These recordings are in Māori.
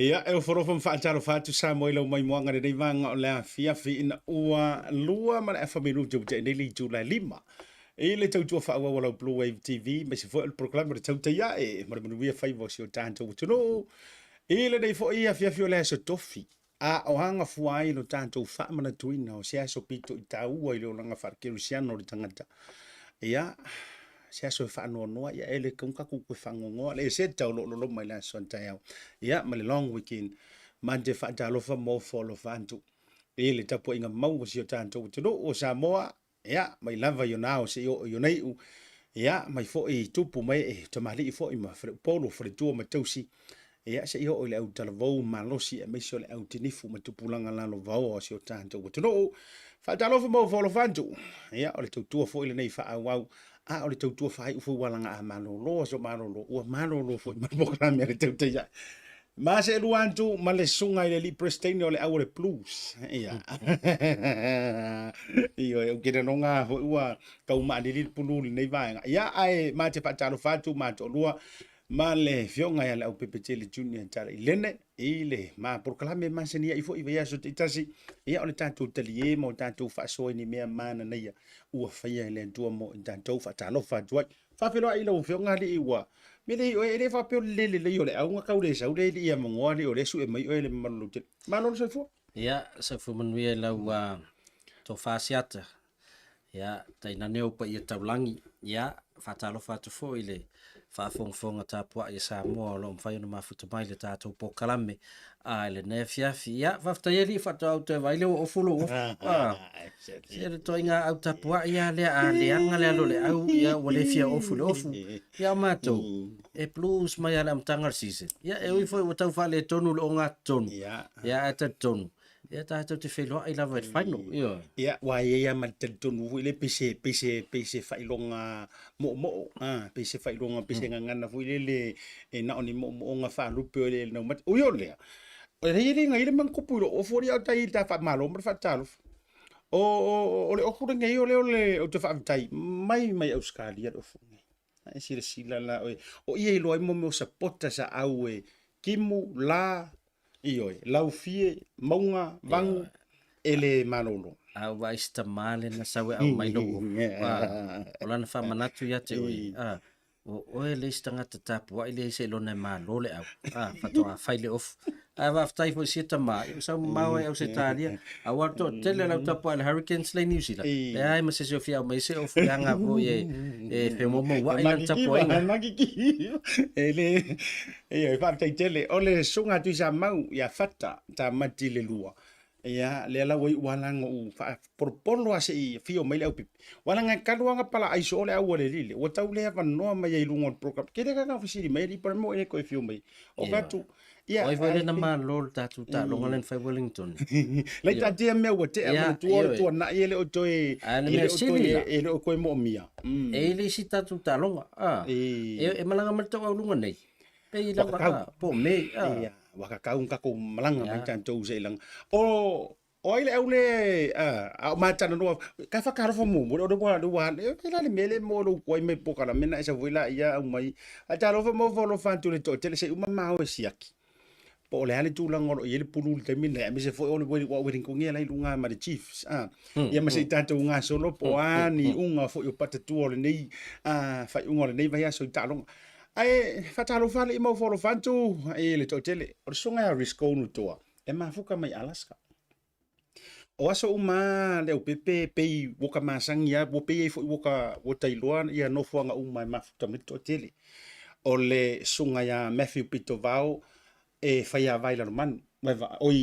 Ia, e o whorofam whaataro whaatu sa mo ilau mai moanga nei vanga o lea fia ina ua lua mana e whamiru jau te nei July 5. E le tau tua whaua walau Bluwave TV, mai se fo el programa de tautai e, mara manuia whaivo si o tātou utuno. E le nei fo ia fia fio lea so tofi. A o hanga fuai no tātou whaamana tuina o sea so pito i tāua i leo langa whakeru siano o tangata. Ia, se aso fa no no ya ele kun ka ku fangongo le se tau lo mai la son tau ya ma le long weekend mande fa ta lo fa mo fo lo fantu ele tapo inga mau si o tanto tu o Samoa ya mai lava yo now se yo nei ya mai fo i tupu mai e to mali fo i ma polo fo tu ma tosi ya se yo le au tala vo ma lo si e me so le au tinifu ma tupu langa la lo vo si o tanto tu no fa ta lo fa mo fo lo fantu ya o le tu fo ile nei fa au a o le tautua whai ufu walanga a malolo, so malolo, ua malolo fo i marmoka mea le tautai ai. Ma se luantu, ma le sunga i le li prestene o le au le blues. Ia. Ia, e ukira no ngā fo ua kau maa li li punuli nei vaenga. Ia, ai, ma te patalo fatu, ma te olua, ma le fionga ia le Leaupepe Talai Lene Lene, i le ma proklame ma se nia i fo i vea so te tasi, ia o le tātou talie mo tātou whaasoa ni mea mana neia, ua whaia i le antua mo tātou whaatalo fatu ai. Whawhiroa i lau fionga li i ua, me le o e le whapeo lele le i o le au ngakau le sau le i a mongoa le o le su e mai o e le marolo te. Marolo sa fua? Ia, sa fu manuia lau to whaasiata. Ia, taina neo pa i a taulangi. Ia, whaatalo fatu fo i le whaafonga tāpua i Samoa lo mwhai ona mafuta mai le tātou po kalame a le nea fiafi. Ia, whaftaeli whatau au te waile o fulo o. Ia, to inga au tāpua ia lea a leanga lea lo le au ia o le fia o fulo ofu. Ia mātou, e blues mai ala amtangar season. Ia, e ui fo o tau whale tonu lo ngā tonu. Ia, e ta tonu. Ia tātou te wheloa i lawa e whaino. Ia, wai ia ma te tonu hui le pese whailonga mo. Pese whailonga, pese ngangana hui le e na oni mo nga whalupe o le nau mati. Ui o lea. O le hiri ngai le mangkupu o fori au tai ta whamalo, mara whatalo. O le okura ngai o le o te whaavitai. Mai Australia o fungi. E sila la o ia i loa i mo me o sapota sa au e kimu la ioi, lau fie, maunga, vangu, ele manolo. Au wa ista male na sawe au mai loko. O lana wha manatu ia te oi. O e le ista ngata tapu, wa ile se lona malole au. Whatoa whaile ofu. A waftai fo sieta mai, o sau maua au se tālia. A wato tele lau tapu ala Hurricanes le New Zealand. Le ai ma se se ofia au mai se ofu yanga po e whemomo wa ila tapu inga. Magiki, ele, e whaftai tele, o le sunga tui sa mau, ia fata, ta mati le lua. Ia, le ala wai walanga u, porpolo ase i fio mai le au pipi. Walanga kaluanga pala aiso ole au le lile, o tau le hava noa mai ai lungon program. Kere kaka whisiri mai, li para mo e koe fio mai. O gatu, Oi vale na ma lol tatu ta longa len fai Wellington. Lai ta dia me wa te ama tu na ele o toe ele o koe mo mia. E le si tatu ta longa. E malanga mal tau lunga nei. Pe ila po me. Waka kau kako malanga mai tantou se lang. O ele au le a matana no ka fa karo fo mo o do wa le mele mo lo koe me pokala mena esa voila ia au mai. A talo fo mo volo fantu le to tele se uma ma o siaki. Po le ale tu langolo ele pulu te mina me se foi ole wa wedding ko ngela lunga ma de chiefs ia ma se tanto nga solo po ani unga fo yo pata tu ole nei fa unga ole nei vai so talong ai fa talo fa le mo fo fantu ele to tele o songa ya risco no toa e ma fuka mai Alaska o aso uma Leaupepe pe woka masangia wo pe fo woka wo tailoan ia no fo nga uma ma fuka me to tele o le sunga ya Matthew Pitovao e whaia vaila no manu. Waiva, oi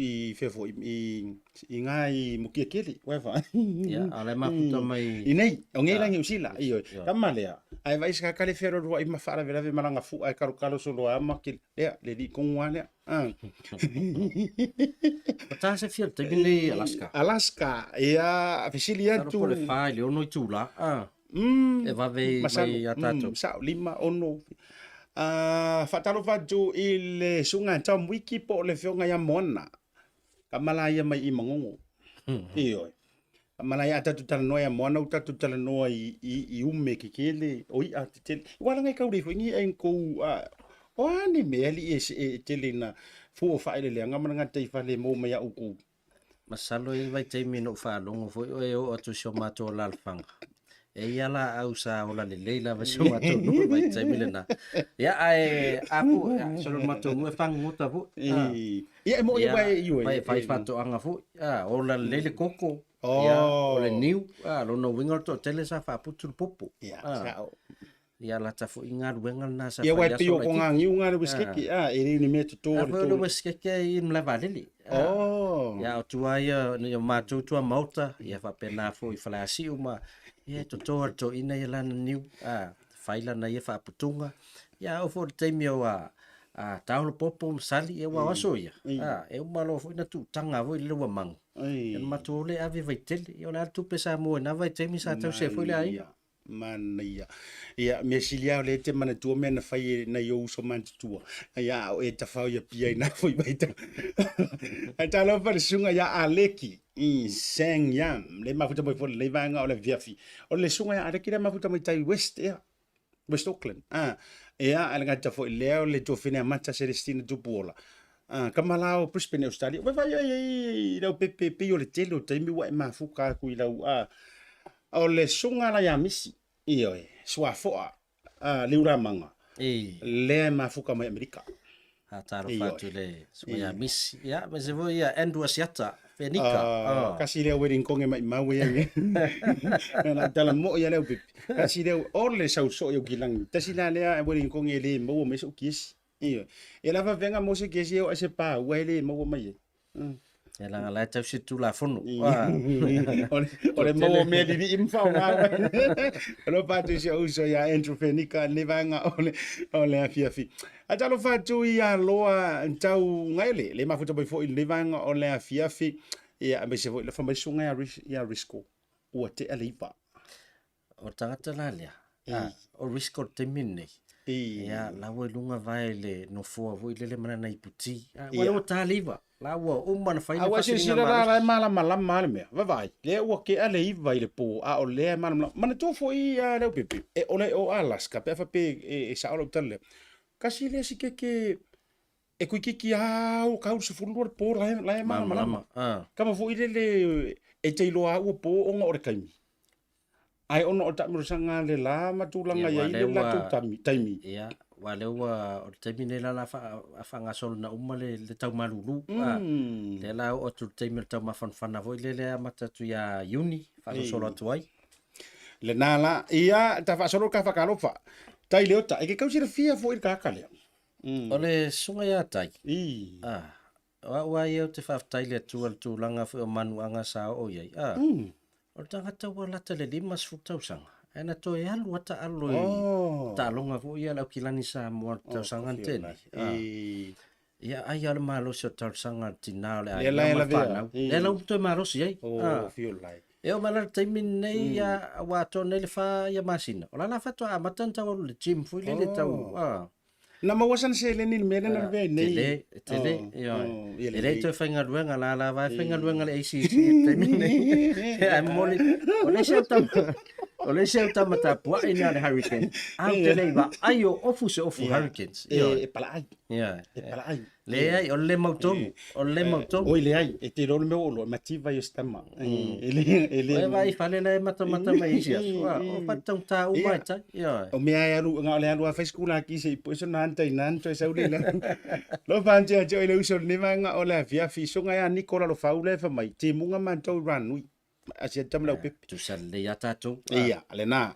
i fefo i ngā i mukia keli, waiva. Ia, ale maputa mai. I nei, o ngei rangi usila, i oi. Kama lea, ai vai ska kale whero rua i mawhara velave maranga fu ai karo solo a maki, lea, le di kongua lea. Ta se fia, te bine Alaska. Alaska, ia, fisili atu. Taro pole whai, leo noi tūla. E vave mai a tātou. Sao, 5, ono. Fatalo fatu i le sunga tam wiki po le fionga ya mona. Kamalaya mai i mangongo. Ioi. Kamalaya atatu tala noa ya mona utatu tala noa i ume kikele. Oi atitele. Wala ngai kauri fo ngi en ko O ani me ali e telina fu o fa le nga mana te fa le mo me ya uku. Masalo I vai te mino whaalongo foi o atu sio mato lalfanga. E iala au sa ola le leila va sio mato no vai te mile na. Ya ai apu solo mato ngue fang ngota fu. Ia mo ia vai io vai fato anga fu. Ola lele koko. Ya ole Oh. niu. Lo no wingo to tele sa fa putul popo. Ia sa. Ya la ta fu ingar wengal na sa Ia fa vai ya pio so ko ngangi unga le biskeki e ni me to Afu lo weskeke I mla valili. Oh. Ya o tua ia ni o mātou tua Maota, ia whapena fo I whalasi uma, ia to toa to ina ia lana niu, whaila na ia whaputunga, ia o fo teimi o taolo popo msali ia wawaso ia, e umalo fo ina tu tanga vo I lewa mangu. Ia mātou le ave vaitele, ia o la tupe sa mua na vai teimi sa tau se fo le ai. Man ia me silia le te mana tu me na fai na yo so man tu ia o e ta fa ia pia na foi baita ai ta lo pa sunga ia aleki I sang yam le mafuta mo fo le vanga o le viafi o le sunga ia aleki le mafuta mo tai west ia West Auckland ia ala ta fo le le to fina mata Celestina tu pola kamalao Brisbane Australia vai ai Leaupepe pe o le telo taimi wa mafuka ku I lau o le sunga la ya misi io sua foa le ura manga le mafuka mai Amerika Taro fatu le sua ya misi ya me se vo ia Andrew Asiata Fenika kasi le wedding konge mai mau ia na tala mo ia le pipi kasi le ole sau so yo gilang tasi la le wedding konge le mo me so kis io e la va venga mo se kisi o se pa le mo mai E langa lai tau si tu la fono. Ole mo me di imfa nga. Lo patu si uso ya entrepreneur le vanga ole afi. Ata lo fatu ia loa tau ngaile le mafuta boy fo le vanga ole afi. Ia me se vo le fama sunga ya risco. O te alipa. O tangata la lea. O risco te mine. Ia lawa lunga vai le no fo vo le mana na iputi. Wa o taliva. Lawa umana fai na fasi sira la mala me vai le o ke ale I vai le po o le mana to fo I Leaupepe e ole o Alaska pe fa pe e sa o tele kasi le si ke e ku ki o ka se fu lo po la mala kama fo I le e te lo o po o ngore kaimi ai ono o ta mo sanga le la matulanga ia le la tu taimi ia wale o taimi la fa ngasol na umale le tau malulu le la o tu taimi tau mafanfana vo le mata tu ya uni fa solo tuai le nala ia ta fa solo ka fa kalofa tai le ota e ke kausira fia fo I ka kale ole sunga ya tai wa ia te fa tai le tu langa fo manu anga sa o ia o tangata wala tele limas futau sanga ena to e alu ata alu ta longa vo ia la kilani sa mo tau sanga tele ia ai ala malo so tau sanga tina le ai la fa le la to malo si ai feel like e o mala taimi nei ya wa to ne le fa ya masina ola la fa to a matanta o le gym fu le tau na ma wasan se le ni me na ve nei tele ele to fenga luenga la vai fenga luenga le ACC taimi nei ai moli ole se mata po ina le hurricane tele va ayo ofu hurricanes e pala ai le ai ole mauto oi le ai e te rolo me o mativa yo stama ele vai fale le mata mai sia o patong ta o mai ta o me ai alu nga le alu a face school aki se po so nan to sa ule lo panje jo ile uso ni manga ole via fisonga ya Nicola lo faule fa mai te munga man to ranui asia tam Leaupepe tu sal le ya tato ia le na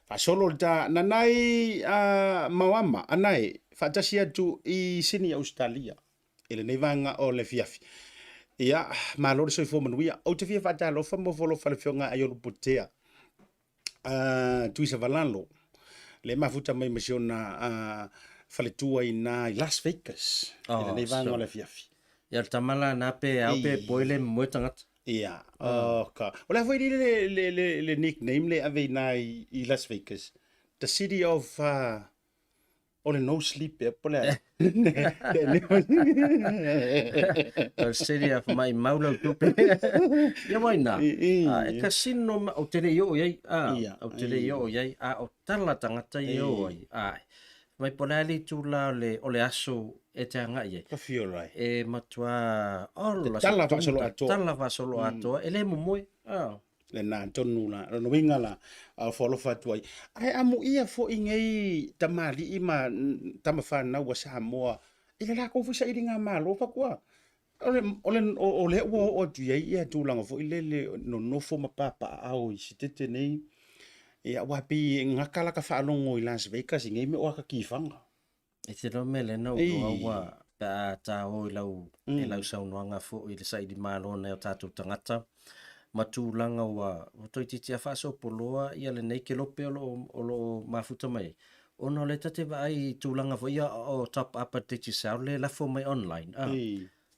fa solo da nanai mawama anai fa tasia tu I sini Australia ele nei vanga o le fiafi ia malo le soifo manuia o te fia fa ta lo fa mo folo fa le fionga ayo putea tu isa valalo le mafuta mai masiona fale tua ina Las Vegas ele nei vanga o le fiafi ia tamala na pe au pe boile mo tangata ia ola foi le nickname le ave na I Las Vegas the city of ole no sleep pole the city of my maulo tupe ia waina e casino o tele yo ai o tele yo ai o tala tangata yo ai mai polali tu la ole aso e te anga ye ka fio lai e matua ola tala fa solo ato tala fa solo ato ele mo moi le na tonu la no winga la a folo fa tuai ai amu ia fo ingei tamali ima tamafa na wa Samoa ile la ko fusa iringa malo fa kwa ole o tu ia tu langa fo ile no fo mapapa au sitete nei ia wa pi ngakala ka fa longo i Las Vegas ingei me o ka kifanga e te no mele no wa pa ta o e lau saunoanga fo i le saidi malo na o tatu tangata matulanga wa toi titi a faso poloa ia le nei ke lope o lo mafuta mai ono le tate vai tulanga fo ia o top up at titi sao le la fo mai online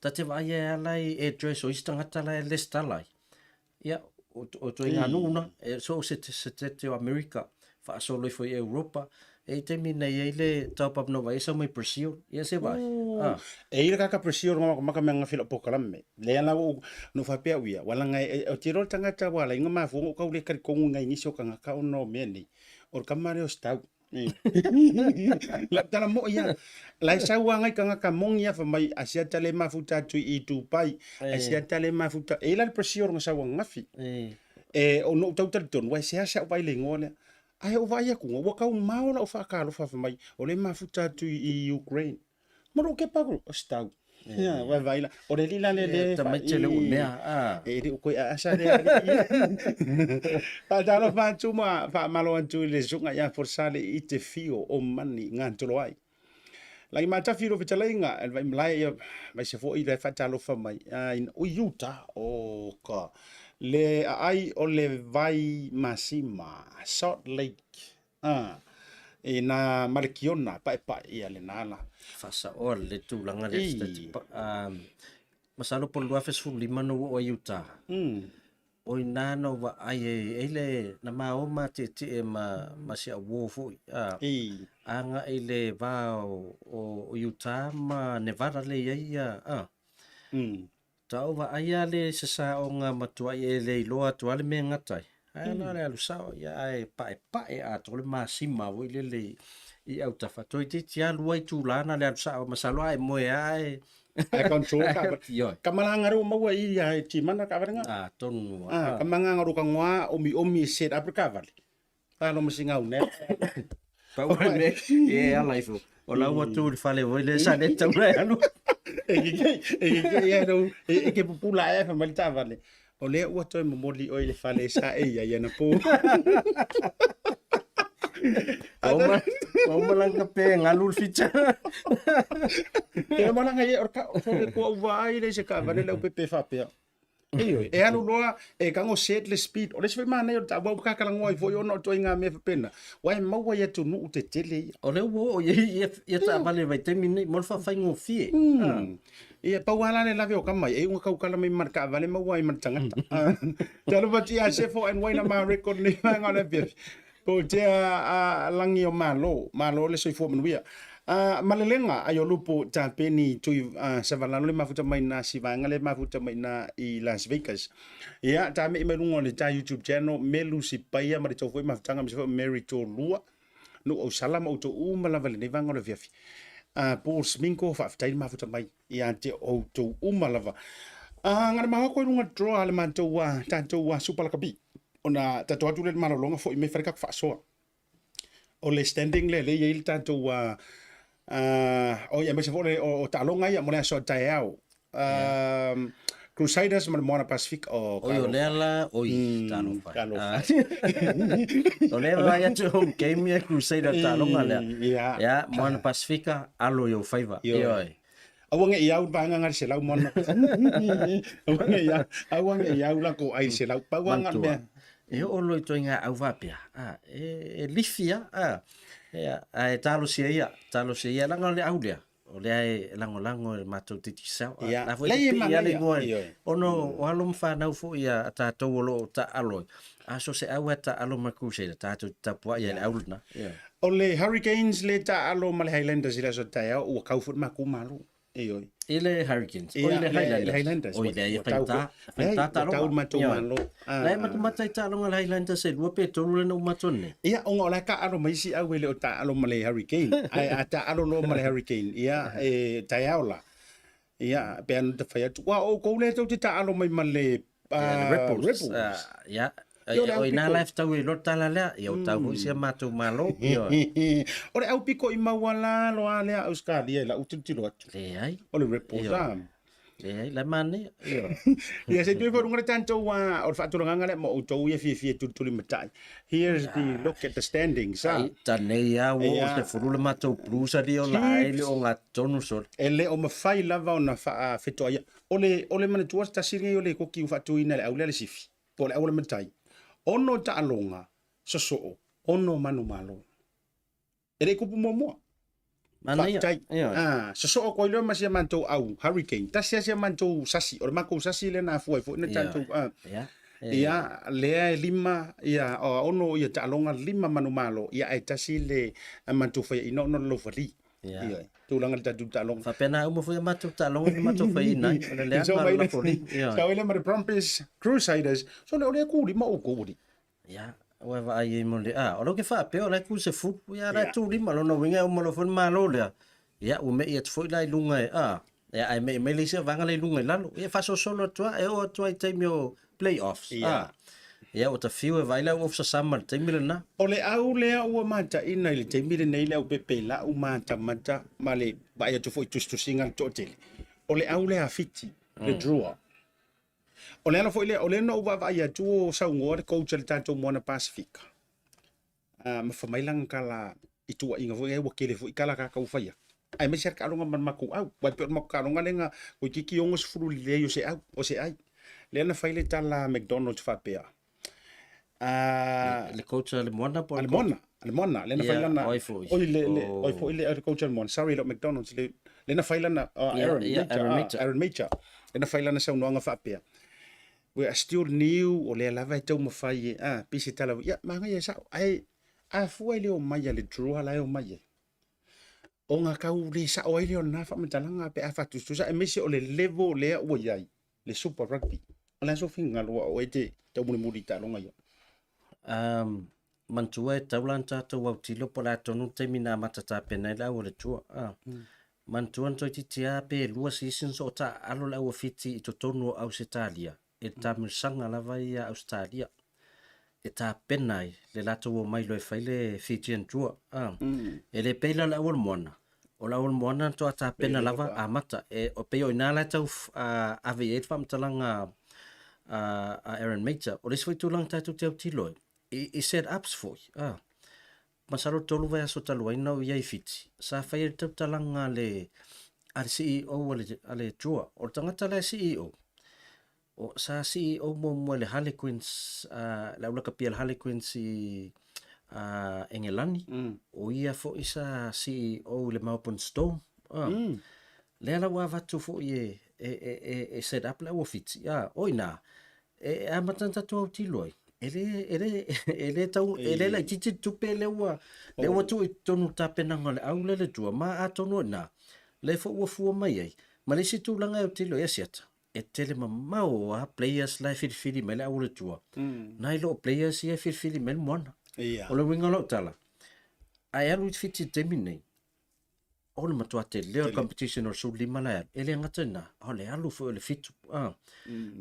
tate vai e alai e dress o istangata la e lesta lai ia o toi ngā nuna so se te o America fa so lo fo Europa e te mina ia le top up no vai so mai Brazil ia se vai e ira ka Brazil maka menga fila pokalame le ala no fa pea uia wala ngai o tiro tangata wala inga ma fu ka ule ka kongu ngai ni so ka ka no meni or kamare o stau la tala mo ia la sa wa ngai ka mongia fa mai asia tale mafuta tu i tu pai asia tale mafuta e la Brazil nga sa wa ngafi e o no tau ton wa sia sa pai le ngole ai o vai ku ngo ka mau la o fa ka lo fa mai o le mafuta tu i Ukraine moro ke pago o stau ya vai la o le lila le ta mai tele o mea e ri ko asa le pa dalo fa tuma fa malo antu le sunga ya forsale i te fio o mani ngantolo ai lai mata firo vitalenga vai mlai vai se fo i le fa talo fa mai in Utah o ka le ai o le vai masima Salt Lake e na Marikiona pa ia le nala fasa o le tulanga le masalo por Bluwave fu limano o Utah o inano wa ai ele na maoma te ma sia wo fu anga ele va o Utah ma Nevada le ia tau wa ai ale se sa o nga matua ele loa tu ale me ngatai ai na le alusao ia ai pa a tole masima wo ile i au tafa toi te tia luai tu lana le alusao masalo ai mo ai control ka malanga ro mo i ai GMana ka varenga tonu ka manga ro ka ngoa omi set up ka vale ta no masinga u ne pa wa me e ala ifo o la wa tu fale wo le sa ne tau na anu e ke pupula e fa malita vale o le ua toi momoli o le fale sa e ia na po o malanga pe ngalul ficha e malanga e orka o ko vai le se ka vale Leaupepe fa pe e anu loa e kango set le speed o le se mana o ta wa ka kala ngoi fo yo no to inga me pena wa mau wa ya tu nu te tele o le wo ye ta vale vai te mini mo fa fa ngo fie e pa wala le lave o kamai e unga kala me marka vale mau wa man tangata talo ba ti a se fo en waina ma record ni nga le pe po te a langi o malo le soi fo manuia malelenga ayo lupo tapeni tu savalano le mafuta mai na sivanga le mafuta mai na i Las Vegas ia ta me lungo le ta YouTube channel melu si paia ma to foi mafutanga me Mary to lua no o salama o to umala vale ne vanga le viafi Paul Sminko fa ftai mafuta mai ia te o to umala va ngana ma ko lunga draw ale man to wa tanto wa super kabi ona tato atu le malolonga fo me freka fa so o le standing le il tanto wa o ya me se fole o talonga ia mona so taiao Crusaders mo Pacific o yo lela o talo fa o lela ya to home game ya Crusader talonga le ya mo Pacifica alo yo favor yo awange iau banga ngar se lau mono awange iau la ko ai se lau pawanga me e o lo to inga au vapia e lifia e talo sia langa le aulia o le ai lango matou titi sa la foi ia le ngoi ono o alo mfa na fo ia ta to lo ta alo aso se au ta alo makuse ta to ta po ia le aulna o le Hurricanes le ta alo mal Highlanders ila so ta o kau fut maku malu e oi Ile Hurricanes. O Ia, ile Highlanders. Highlanders. O ile Ua tau whaita. Lei, Whaita ua talo. tau matou malo. Lai mata ta longa le Highlanders e lua pe tolu le no matone. Ia, onga ola ka alo maisi au ele o ta alo male Hurricane. Ai a ta alo no male Hurricane. Ia, tai aola. Ia, pe anu te whai atu. Wa o kou le tau te ta alo mai male Rebels. Ya. O ina piko. life tau i lo tala lea. Ia o tau hui sia matou malo. Ore au piko i mawala lo a lea Australia la ututilo atu. Le ai. Ole Rebels am. Le ai la mane. Ia se tui wharunga tanto wa o whaturanga le mo o tau ia fie tutuli matai. Here's the look at the standings. Ta nei a wo o te furule matou Blues ali o la ele o ngā tonu sol. Ele o mawhai lava o na whetoa ia. Ole mana tuas ta siringa i ole koki u whatuina le au le sifi. Po le au le matai. Ono ta alonga, sosoo, ono manu malo. Ere kupu momoa. Mana ia. Sosoo ko ilo masia mantou au, Hurricane. Tasia sia mantou sasi, ore mako sasi le na fuai fu, ina tantou. Ia, lea lima, ia, ono ia ta alonga lima manu malo, ia ai tasi le mantou fai ino no lo fali. Ia, tulanga le tatu ta alonga. Whapena umo fui matou ta alonga ni matou fai ina. Ole lea mara la foli. So ele mara Brumbies Crusaders, so le ole kuri ma o kuri. Ia, oe wa ai e mo le olo ke whape o lai ku se fu, ia rai tu lima lo no winga umo lo fun malo lea. Ia, ume ia tfoi lai lunga ia, ai me le sia vanga lai lunga i lalo. Ia faso solo tua, e o tua i teimi o playoffs. Ia, o ta fiu e vaila o fsa sama le teimi le na. O le au lea ua mata ina i le teimi le nei Leaupepe la u mata ma le vai atu foi tustusinga le totele. O le au lea fiti, le draw. O le ana foi le, o le no uwa vai atu o saungoa le coach le tanto moana Pacifica. Ma whamailang kala itua inga foi e wakele foi kala kakau whaia. Ai me ser kalonga man maku au, wai pe maku kalonga lenga o kiki ongo sfuru le yo se au, o se ai. Le ana faile tala McDonald's whapea. Le coach le mona po. Le mona, le na faila na. Oi fo le coach le mona. Sorry lo McDonald's le na faila na Aaron Major. Le na faila na sa unoanga whapea. We are still new o le lava tau mawhai pisi tala. Ya, manga ia sa ai a fuai le o mai le draw la o mai. O ngā kau le sa o ele o na whamatalanga pe a whatustusa e mese o le level lea ua iai, le Super Rugby. O la so finga loa o e te tau muri talonga ia. Mantua e taulan tātou au tilo po la tonu te mina matata pena la o le tua. Mantua ntoi titia pe lua seasons o ta alo la ua fiti i to tonu au Australia. E ta mirsanga lava i a Australia. E ta penai le lato o mai loe faile Fiji and tua. E le peila la ua moana. O la ua moana to a ta pena lava a mata. E o peo ina la tau aviate whamtalanga a Aaron Major. O le swai tulang tātou te au tiloi. I set ups for masaro tolu vai aso talu ina o iai fiti. Sa whai tau talanga le al CEO ale draw. O tangata le CEO. O sa CEO mo le Harlequins, la Leaupepe le Harlequins i Engelani. O ia fo isa CEO le Melbourne Storm. Le ala wa vatu fo e set up la fiti. Oina. E amatanta tu au tiloi. Ele tau ele la titi tupe le wa tu tonu tapena ngale au le tua ma atonu na le fo wa fu mai ai ma le situ langa o tilo ya siata e tele ma o players la fili mele au le tua nai lo players ia fili mel mona o le winga lo tala ai alu fiti temine o le matua te le competition o suli mala ele ngata na o le alu fo le fitu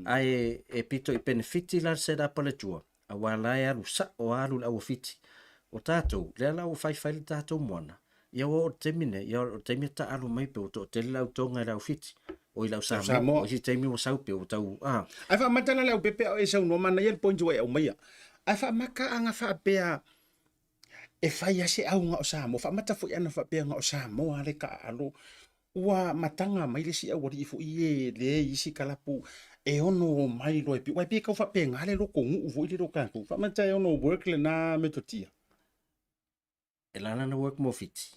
ai e pito i benefiti la set up le tua awala alu sa o alu la fiti o tatou le ala o fai tatou mona ia o temine ia o temita alu mai pe o te lau tonga la fiti o ila Samoa o si temi o sau pe o tau ai fa matala Leaupepe o e sau no mana ia point o e o mai ai fa maka anga fa pe e fai ase au nga o Samoa fa mata fo ana fa pe nga o Samoa le ka alu ua matanga mai le si au ri fo ie le isi kalapu e ono mai lo e pi wai pe ka fa pe nga le lo ko ngu vo ile lo ka ko fa mata e ono work le na metotia e lana na work mo fiti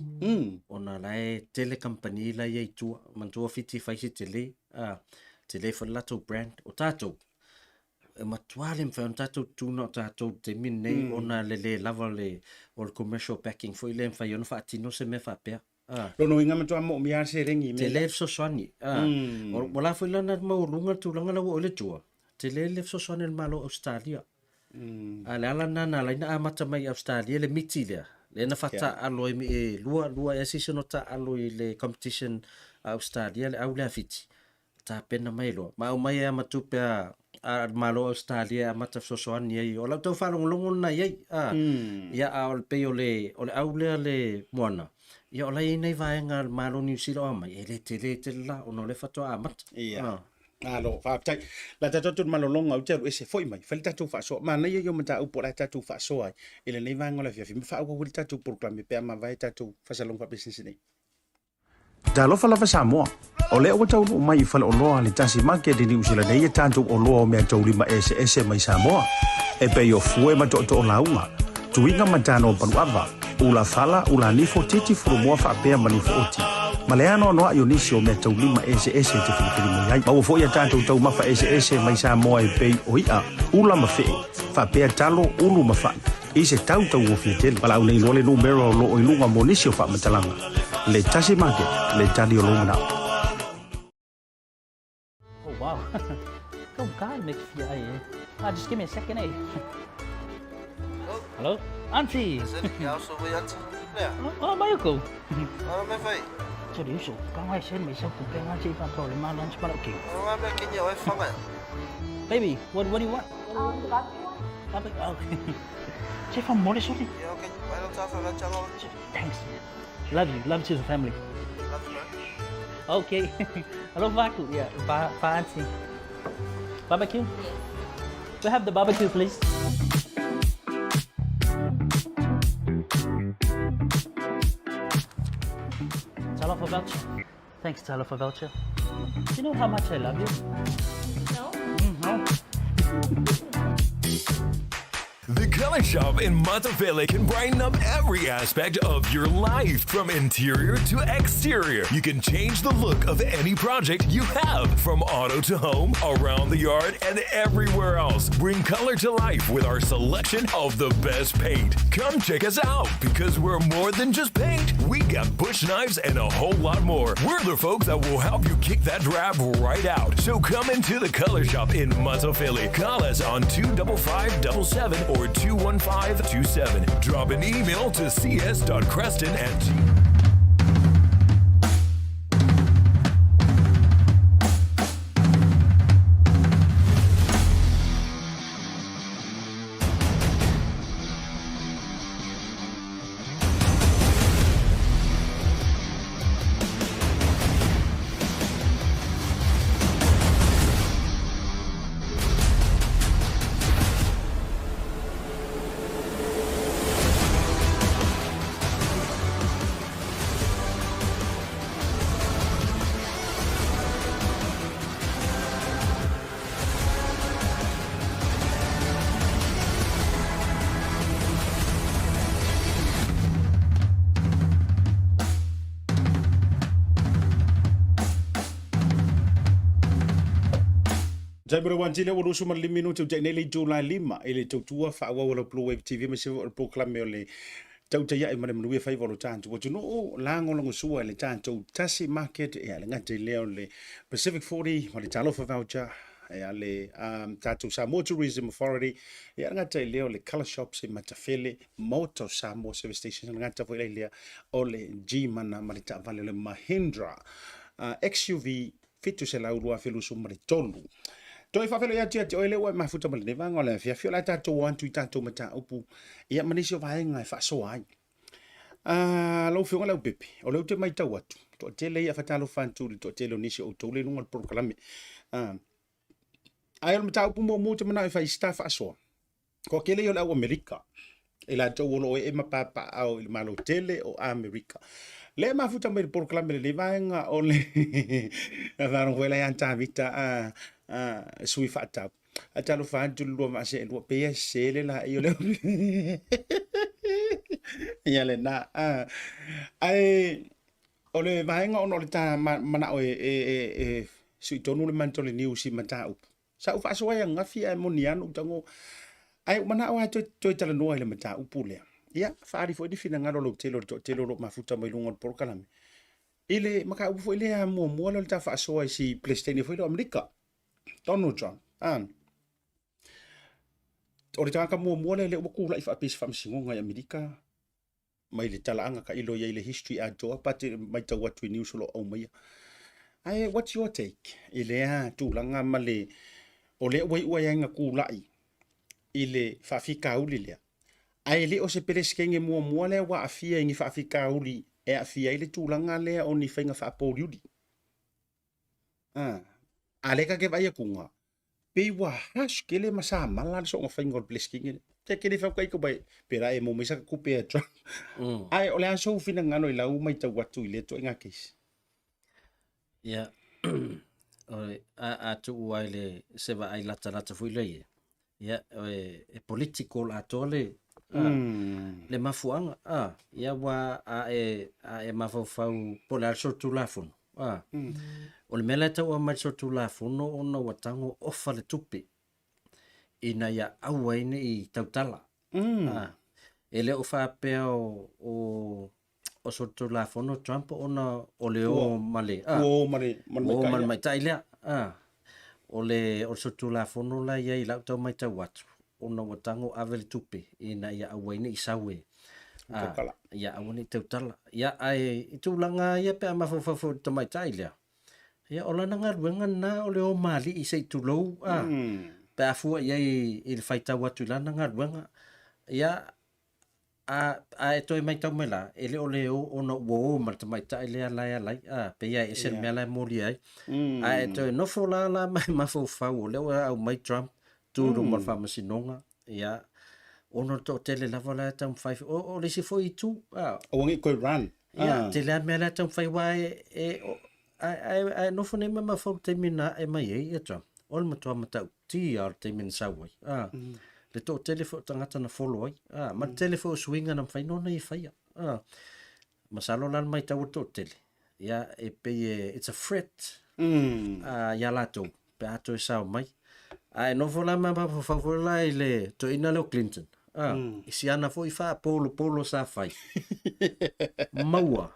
ona lai tele company la ye tu mantua fiti fai si tele for lato brand o tato e matuale mfa on tato tu no tato te min nei ona le lava le o commercial packing foi le mfa yo no fa tino se me fa pe lo no inga matua mo mia se rengi te le sosoani o la foi lana maulunga tulanga la o le tua te le sosoani le malo Australia ale ala nana laina amata mai Australia le miti le na fata alo e lua e season ta alo i le competition Australia le au le afiti ta pena mai lo ma mai e matupe a malo Australia mata sosoani ai o la tau falongolongo na ai ia al pe o le au le moana ia o la nei vaenga malo New Zealand mai e le te la o no le fato amata alo fa tai la tatu malolonga uteru ese foi mai falta tu fa so ma nei yo mata upo la tatu fa so ai ele nei vanga la fia fa o wil tatu proclame pe ma vai tatu fa salong fa business nei Dalo fa la fa Samoa o le o tau mai fa o lo ale Tasi Market ni usila nei tatu o lo me tau lima ese mai Samoa e pe yo fue ma to launga tuinga matano panuava ula fala ula ni fotiti fu mo fa pe ma ni foti Maleano no ayonisio me tau lima ese te filipili mo yai. Mau fo ya tau mafa ese mai Samoa e pei oia ula mafe fa pe talo ulu mafa. Ise tau o fitel pala unei lole numero lo o ilunga monisio fa matalanga. Le Tasi Market le tali o lomana. Oh wow. Come God makes you just give me a second, eh? Hello? Auntie! Oh, Mayuko! Cho điều số, con ai xem mấy sao cũng quen anh chị phạm thổi lên mang lunch bắt đầu kiểu. Baby, what do you want? The barbecue one? Barbecue, okay. Chị Phong mua đi số đi. Thanks. Love you to the family. Okay. Hello, Vaku. Yeah, ba auntie. Barbecue? Yes. We have the barbecue, please. Tell off a voucher. Thanks, tell off a voucher. Do you know how much I love you? No? No. The Color Shop in Maota can brighten up every aspect of your life, from interior to exterior. You can change the look of any project you have, from auto to home, around the yard, and everywhere else. Bring color to life with our selection of the best paint. Come check us out, because we're more than just paint. We got bush knives and a whole lot more. We're the folks that will help you kick that drab right out. So come into the Color Shop in Maota. Call us on 25577 or 21527. Drop an email to cs.creston@gmail.com. Jaibura wantile wo rusu man 5 minuto te nei July 5 ele tua fa wa Bluwave TV me se proclame ole Tautai ya mane mnuwe fai volo tantu wo no lango longo sua le tantu Tasi Market e ale ngate leo le Pacific 40 mali talo for voucher e ale tatu Samoa Tourism Authority e ale ngate leo le color shops e matafele Maota Samoa service station ngata fo ile ole GMana mali ta vale le Mahindra XUV fitu se laurua felu sumari tolu. Toi whawhelo ia tia te oele ua mafuta mali ne vanga le fia la tato wantu i tato mata upu ia manisio vaenga e whaso ai. Lau whiunga Leaupepe, o leu te mai tau atu. To tele ia whatalo whanturi, to tele o nisi o tole nunga le proklame. Ai o mata upu mo te mana e whai staff asoa. Ko kele i o lau Amerika. E la tau ono e mapapa au i malo tele o Amerika. Le mafuta mai le proklame le vaenga o le varong wela ia vita sui fatau atalo fantu lo ma se lo pe se le la yo le ya le na ai ole vaenga ono le ta mana o sui tonu le manto le news mata up sa u faso ya ngafia moniano tango ai mana o to tala no le mata upule ia faari fo di fina ngalo lo telo lo mafuta mai lungo por kalame ile maka u fo ile a mo lo ta fa so si PlayStation fo ile Amerika Donald Trump o le tanga mo le ku la fa pis fa msingo ngai Amerika mai le talaanga ka ilo ia ile history a joa pate mai ta what we news lo o mai ai what's your take ile a tu langa male o le wai nga ku lai ile fa fika uli le ai le o se pereskenge mo le wa afia ngi fa fika uli e afia ile tu langa le o ni fainga fa poliudi aleka ke vai kunga pe wa hash kele masa mala so nga fainga blesking te kele fa kai ko bai pera e mo misa ku pe tra ai ole a so fina ngano ila u mai ta watu ile to nga kes ya a tu wale se va ai lata fu ile ya e political atole le mafuanga ya wa e mafau pola so tu lafun o le mele tau mai so tu lafun no watango ofa le tupi ina ya awaine I tautala ele o fa pe o so tu lafun Trump ona o le o male man mai taile ole o so tu lafun la ya ila tau mai tau watu ona watango avele tupe ina ya awaine isawe ya awani tautala ya ai tulanga ya pe mafofo tomai taila ya ola nga wenga na ole o mali isai tulo pe afu ya il faita watu la nga wenga ya a to mai tomela ele ole o ona wo mai taila la ya la pe ya esen mela moli ai a to no fola la mafofo ole o mai Trump tu mo famasi nonga ya ono to tele la vola tam 5 o le si foi tu o ngi ko run ya tele mela tam 5 wa ai no fone ma fo termina e mai e tra ol mo to mata ti ar termin sawi le to tele fo tangata na follow ma tele fo swinga na fai no nei fai masalo lan mai ta to tele ya e pe it's a threat ya la to pe ato sa mai ai no vola ma pa fa ile to ina lo Clinton isi ana foi fa polo sa fai maua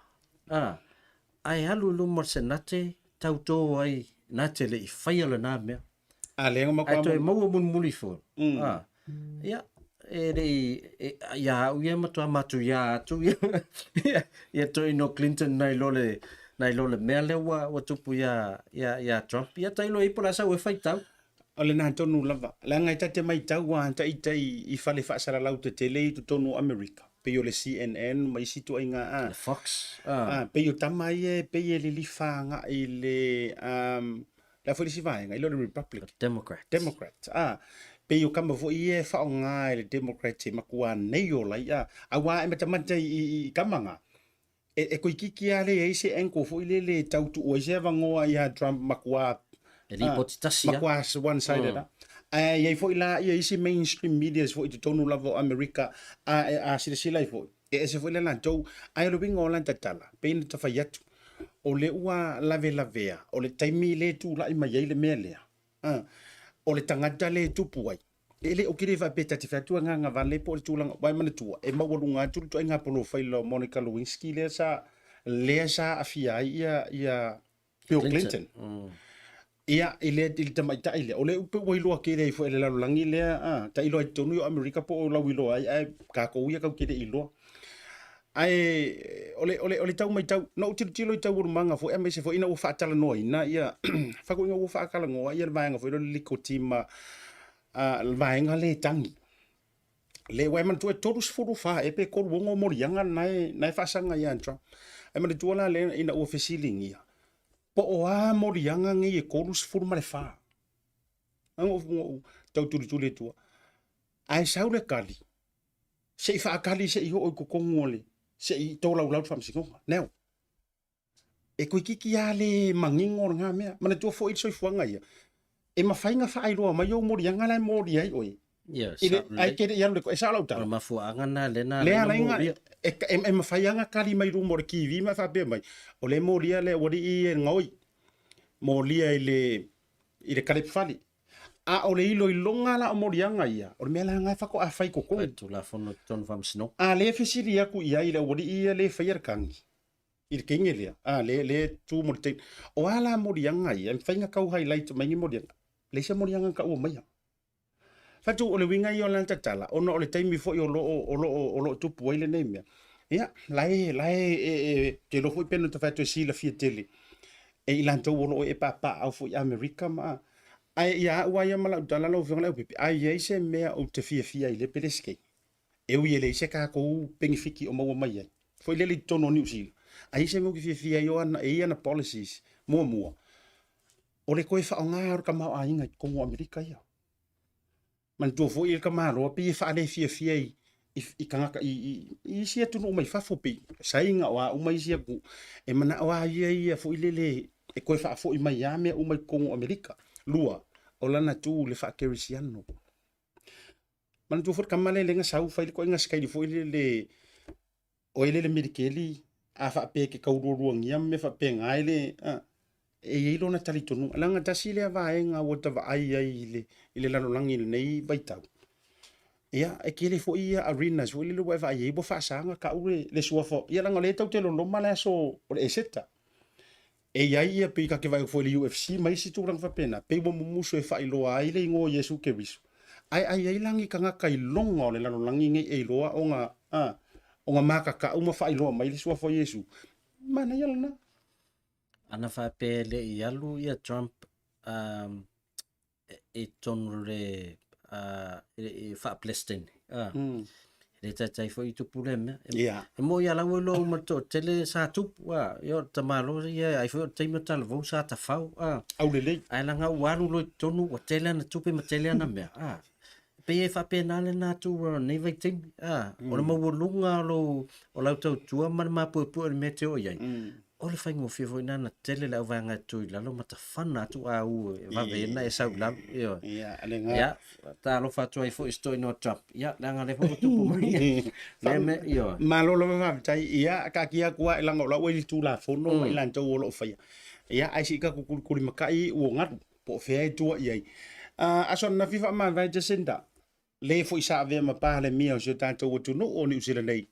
ai alu lu morsenate tauto ai nate le fai ala na me ale ngo ai to maua mun muli fo ya ya uye matu ya tu ya to ino Clinton nai lole mele wa tupu ya Trump ya tai lo ipola sa we fai tau ole na tonu lava la ngai tate mai tau wa tai I fale fa sara lau te tele tu tonu America pe yo le CNN mai situ inga Fox pe yo tamai pe ye li fanga ile la foi si vai ngai lo Republic Democrat pe yo kama vo ie fa nga le Democrat te makua nei yo la awa e mata I kamanga e ko kiki ale e se enko fo ile le tautu o se vango ia Trump makua Tasi makwas one sided ye fo ila ye isi mainstream media fo I tonu lavo America sila fo e se fo ila na to ai lo bingo lan tatala pe ni ta fayatu o le ua lavea o le taimi le tu la I mai le mele o le tangata le tupu ai ele o kire va peta te fatu nga vale po tu lang vai mana tu e mawolunga tu to nga polo failo Monica Lewinsky le sa afia ia Bill Clinton ia ile tamai ta ile ole upe wailoa kere fo ele la langi le ta ilo tonu yo America po la wilo ai ka ko ia ka kere ilo ai ole tau mai tau no tilo tau manga fo e se fo ina o fa tala no ina ia fa ko ngo fa kala ngo ia va nga fo lo likotima va nga le tangi le wai man tu todos fo fa e pe ko ngo morianga nai fa sanga ia entra ai man tu la le ina o fesilingi po oa morianga ngi e kolus furma le fa tau tu le tu ai saule kali se fa kali se ho ko kongole se to la fam singo neo e ko kiki ale mangingor nga me mana tu fo itso fuanga ia e mafainga fa ai ro ma yo morianga la mori ai oi yes ai ke ya le ko sa la uta ma fu anga na le na e mafainga kali mai ru mor ki vi ma fa be mai o le moria le wori I ngoi molia ile kale fali A o le ilo ilonga la o morianga ia. O le mea la ngai whako a whai koko. Tu la fono tonu whamsino. A le fesiri aku ia i le wadi ia le whaiarkangi. I le kenge lea. A le tu morite. O ala morianga ia. Whainga kau highlight maingi morianga. Le se morianga ka ua maia. Fatu o le winga i o lanta tala. Ono o le taimi fo i o lo tupu waile nei mea. Ia, lae ke lofo i penu ta fatu e sila fia tele. E ilantou o lo e papa au fo i Amerika ma. Ai ia ua ia mala utala lo fiona Leaupepe. Ai ia se mea o te fia i le pedeske. E ui ele se ka ko pengifiki o maua mai ai. Foi lele tono New Zealand. Ai se mo ki fia i o ana e ana policies mua. O le koe fa nga ar ka mau ainga ko mo Amerika ia. Man tu fo il ka malo pe fa le fia i kanga i sia tu no mai fa fo pe. Sainga wa o mai sia ku e mana wa ia fo lele e koe fa fo i mai ya me o mai ko mo Amerika. Lua o lana tu le fa kerisiano. Man tu for kamale lenga sau fa ko inga skai fo le o le medikeli a fa pe ke kauru ngia me fa pe ngaile e ilo na tali tonu langa tasi le va nga wota va ai ile lano langi nei baitau. Ia e kele fo ia arenas fo le wa ai bo fa sanga ka ure le sua fo ia langa le tau te lo mala so o le seta. E ia pe ka ke vai fo le UFC mai si tu rang fa pena pe mo muso e fa ilo ai le ngo Yesu ke bisu. Ai langi kanga kai longa o le lano langi ngai e loa o nga maka ka uma fa ilo mai le sua fo Yesu. Mana ia lana. Ana fa pele i alu ia Trump e tonu le e fa plestin. Le tai fo i tupu le mea. E mo ia lau lo mato tele sa tupu yo tamalo ia ai fo teima talvo sa tafau. Au le. Ai langa waru lo tonu o tele na tupu ma tele na mea. Pe e fa pena le na tu nei vai tim. O le mau lunga lo o lau tau tua ma pu le meteo iai. O le whaingo whiwhoi nana tele lau vanga tui lalo mata whana tu au va vena e sau lau. Ia, ta lo fatu ai fo istoi no Trump. Ia, langa le fo tupu mai. Leme, ia. Malolo tai ia ka kia kua langa lau e tu la fono mai lan tau o lo whaia. Ia, ai si ka kukuri makai ua ngatu po whea tua iai. Aso na fifa ma vai Jacinda. Le fo isa ave ma pa le mia o se tātou o tunu o New Zealand nei.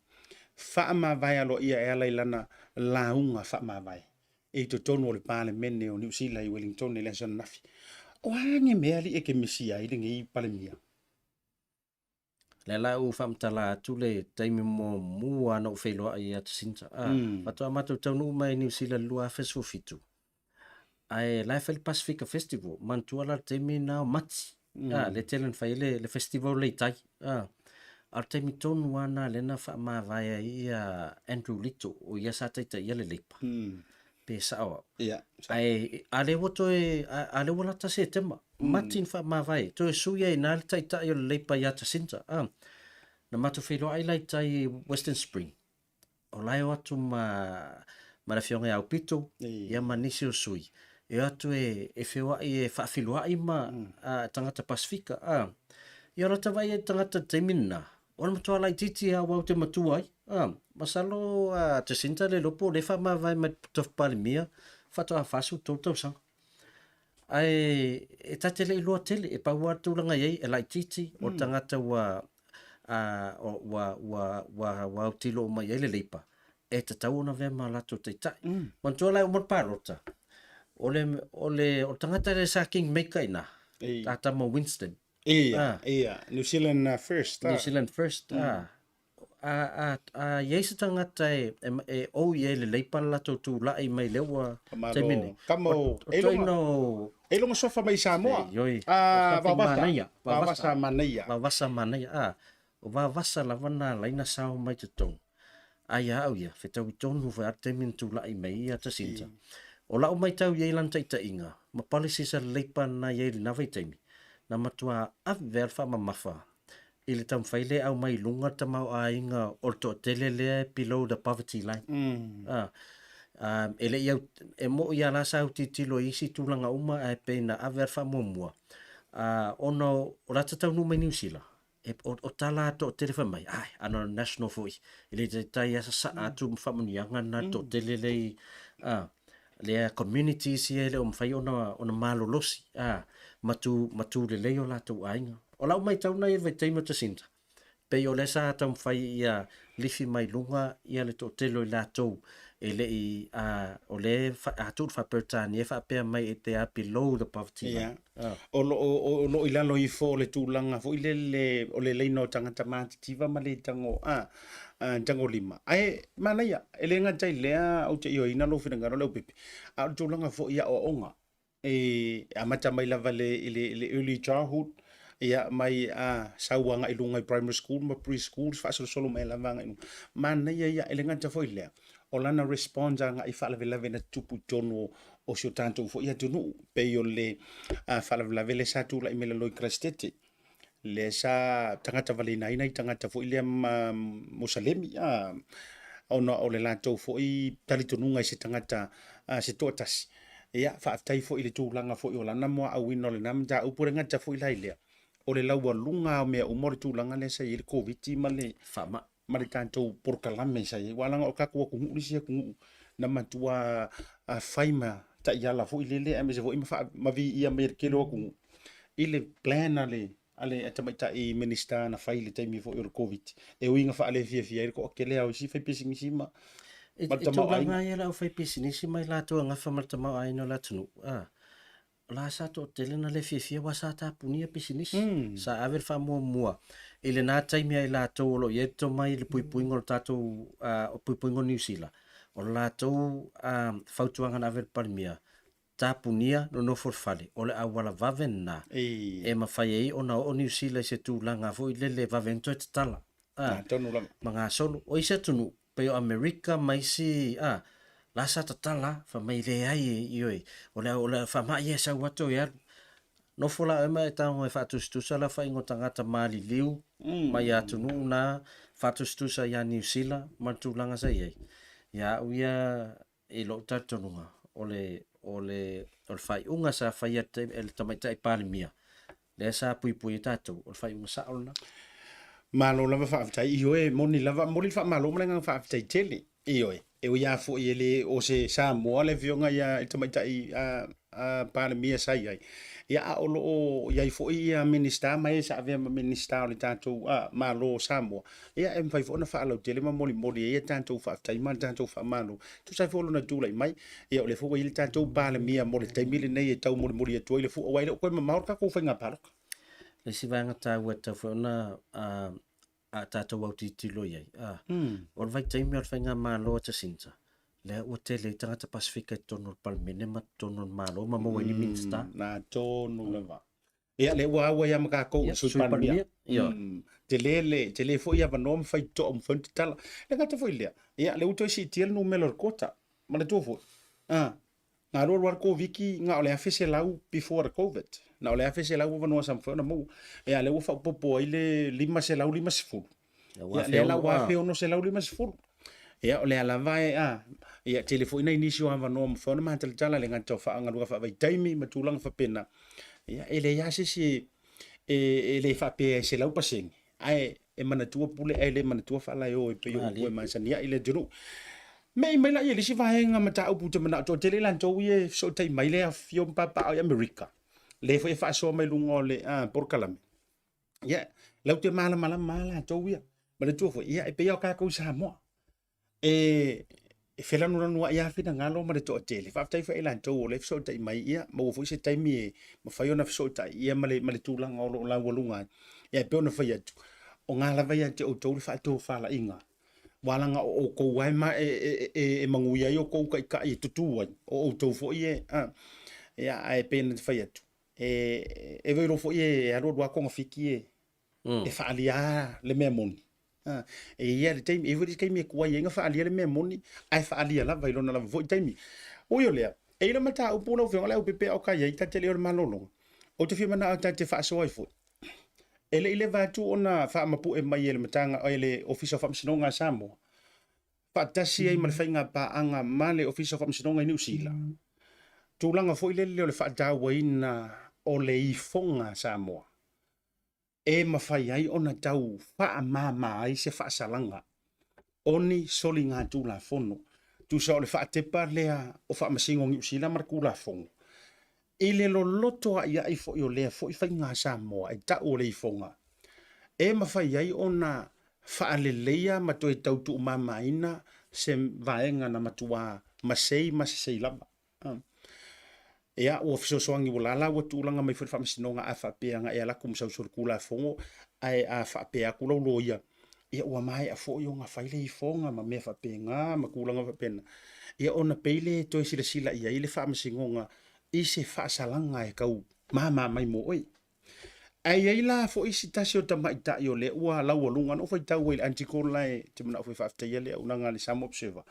Fa ma vai alo ia e alai lana launga fa ma vai. E to tonu o le pale mene o New Zealand i Wellington le son nafi. O ange meali e ke misia i ngi pale mia. Le la u fam tala tu le taimi mo mua no felo ai at sinta. Pato amato tonu mai New Zealand lua fesu fitu. Ai Life Pacific Festival mantua la taimi na mati. Le telen fai le festival le tai. Artemi tonu ana lena fa ma vai ia Andrew Lito o ia sa taita ia le leipa. Pe sawa. Ia. Ai ale woto ale wala ta se tema. Matin fa ma vai. To suia ina taita ia le leipa ia ta sinta. Na mato felo ai lai tai Western Spring. O lai watu ma la fionga au pito ia manisi o sui. E atu e fewa e fa filoa i ma tangata Pasifika. Ia rata vai e tangata Temina. Ona matua lai titi a wau te matua ai. Masalo te sinta le lopo le fa ma vai ma tof palimia. Fato a fasu tau sang. Ai e tatele i loa tele e pau atu langa iei e lai titi o tangata wa tilo o mai ele leipa. E te tau ona vea ma lato te tai. Mantua lai o mon parota. O tangata le sa king maker ina. Tata mo Winston. Ia. New Zealand first. New Zealand first. Yeisa tangata e o ye le leipa lato tu la i mai lewa temine. Kamo elonga sofa mai Samoa. Vavasa manaya. O vavasa lavana laina sao mai te tong. Ai au ia fetau tonu fa temin tu la i mai ia ta sinta. O la o mai tau ye lan taita inga. Ma policy sa leipa na ye na vai temi. Na matua averfa mamafa. Ile tam faile au mai lunga tamau a inga orto telele below the poverty line. Ele ia e mo ia la sa titilo isi tulanga uma e pe na averfa momua. Ono o rata tau no mai New Zealand. O tala to telefa mai. Ai ano national foi. Ile tai asa sa atu mfamunianga na to telele le communities ia le o mfai ona malolosi. matu le leo la tu ainga o lau mai tau nei ve teima te sinta pe o le sa tam fai ia lifi mai lunga ia le to telo la tu e le i o le a tu fa pertani e fa pe mai e te a below the poverty line o ila lo i fo le tūlanga fo ile le o le leino tangata mātitiva ma le tango tango lima ai mana ia ele nga tai lea au te io ina lo fina ngaro Leaupepe a tūlanga fo ia o onga a mata mai lava le early childhood ia mai sauanga ilunga i primary school ma preschool fa solo mai lava nga mana ia ele nga ta fo ile o lana responsa nga i whalavelave na tupu tono o sio tanto fo ia tunu pe yo le whalavelave le sa tula i mele loi krastete le sa tangata valina ina i tangata fo ile Musalemi ona o le lato fo i talitonunga i se tangata se totasi ia whaaftai fo ile tūlanga fo i o lana moa au ino le namda upure ngata fo i lailea o le laua lunga o mea umori tūlanga le sa i le COVID ma le ma le tantou porkalame sai walanga o kaku o kungu lisia kungu na matua faima ta iala fo ilele ame se fo ma vi ia mer kelo kungu ile plan ale atamaita i minister na faile taimi fo o covid e winga fa ale fia ko kele au si fa pisingisi ma tūlanga ia lau fai pisinisi mai la tua ngafa martama ai no la tunu la sa to telena le fifia wa sa ta punia pisinisi sa aver fa mua ile na taimi ai la to lo yeto mai le puipuingo tato o puipuingo New Zealand o la to fautuanga na aver palmia ta punia no forfale o le awala vavena e mafai ai ona o New Zealand se tūlanga fo ile le vavento te tala manga solo o isa tunu pe o America mai si la sa tatala fa mai le ai ioi o le fa mai esa wato ya no fola e mai tau e fatu sala fa ingo tangata mali liu mai atu na fatu sa ya New Zealand matulanga sa ye ya uia e lo tatonga ole fai unga sa fai te el tamaita i palmia le sa pui tatu o fai unga sa ona malo lava fa aftai ioi moni lava moli fa malo mlenga fa aftai tele ioi e ia fo ele o se Samoa le vionga ia tamaita i palmia sai ai ia o ia fo ia minister mai sa ave minister le tanto malo Samoa ia em fai fo na fa lo tele ma moli ia tanto fa aftai ma tanto fa malo tu sai fo na tu lai mai ia o le fo ile tanto palmia moli tai mili nei e tau moli tu ile fo o ile ko ma ka ko fa ngapalo le si vanga ta wata fo na a tata wauti tilo ye or vai taimi or fenga malo ta sinta le o tele tangata Pacifica tono palmene ma tono malo ma mo ni minsta na tono lava ia le wa ia maka ko su palmia tele fo ia vanom fai to om font tala le gata fo ia le uto si tiel no melor kota ma le to fo nga ro war ko viki nga ole afese lau before covid na ole afese lau va no sam fo na mo ia le fa popo ile lima se lau lima se fu ia le wa fe no se lau lima se fu ia ole ala vai ia telefone inisio va no fo na ma tala le ngata fa nga fa vai taimi matulang fa pena ia ele ya si ele fa pe se lau pasing ai e mana tua pule ele mana tua fa la yo pe yo ko ma sania ile dru mai la ye si va nga mata upu te mana to tele lan to ye so tai mai le afio papa ai America le foi fa so mai lungo le por kalame ya lau te mala to ya ma le to foi ya e pe yo ka ko Samoa e fela no ya fina ngalo ma le to tele fa tai fa lan to le so tai mai ya mo foi se tai mi ma fa yo na so tai ya ma le tu la ngolo la wolunga ya pe ona fa ya o ngala va ya te o to fa to fa la inga walanga o ko wai ma e manguia yo ko ka i tutu o to fo ye ya ai pen faiet e vero fo ye a ro ko fiki e fa alia le memoni e ia le time e vori kai me ko ye nga fa alia le memoni ai fa alia la vai lona la vo time o yo le e le mata o puna o fe ngala o pepe o ka ye ta tele o malolo o te fi mana ta te fa so ai fo ele va tu ona fa mapu e mai ele matanga ele official fa msinonga Samoa fa tasi ai malfainga pa anga male official fa msinonga New Zealand tu langa fo ile le fa da waina o le ifonga Samoa e mafai ai ona tau fa mama ai se fa salanga oni solinga tu la fono tu so le fa te parlea o fa msingo New Zealand marku la fono ile lo loto ia I fo yo le fo I fai ngā Samoa e ta o le ifonga e mawhai ai ona whaaleleia ma toi tautu mamaina se vaenga na matua masei masei lava ea ua fisosoangi walala ua tūlanga mai whai whamasinonga a whapeanga e ala kumusau sur kula fongo ai a whapea kula uloia ia ua mai a fo yo ngā whaile I fonga ma mea whapenga ma kulanga whapena ia ona peile toi sila sila ia ile whamasingonga I se whaasalanga e kau mama mai mo oi ai ai la fo isi tasi o tamaita I o le ua lau alunga no fai tau ele antikol lai te mana fai whaaftaia le unanga le Samoa observer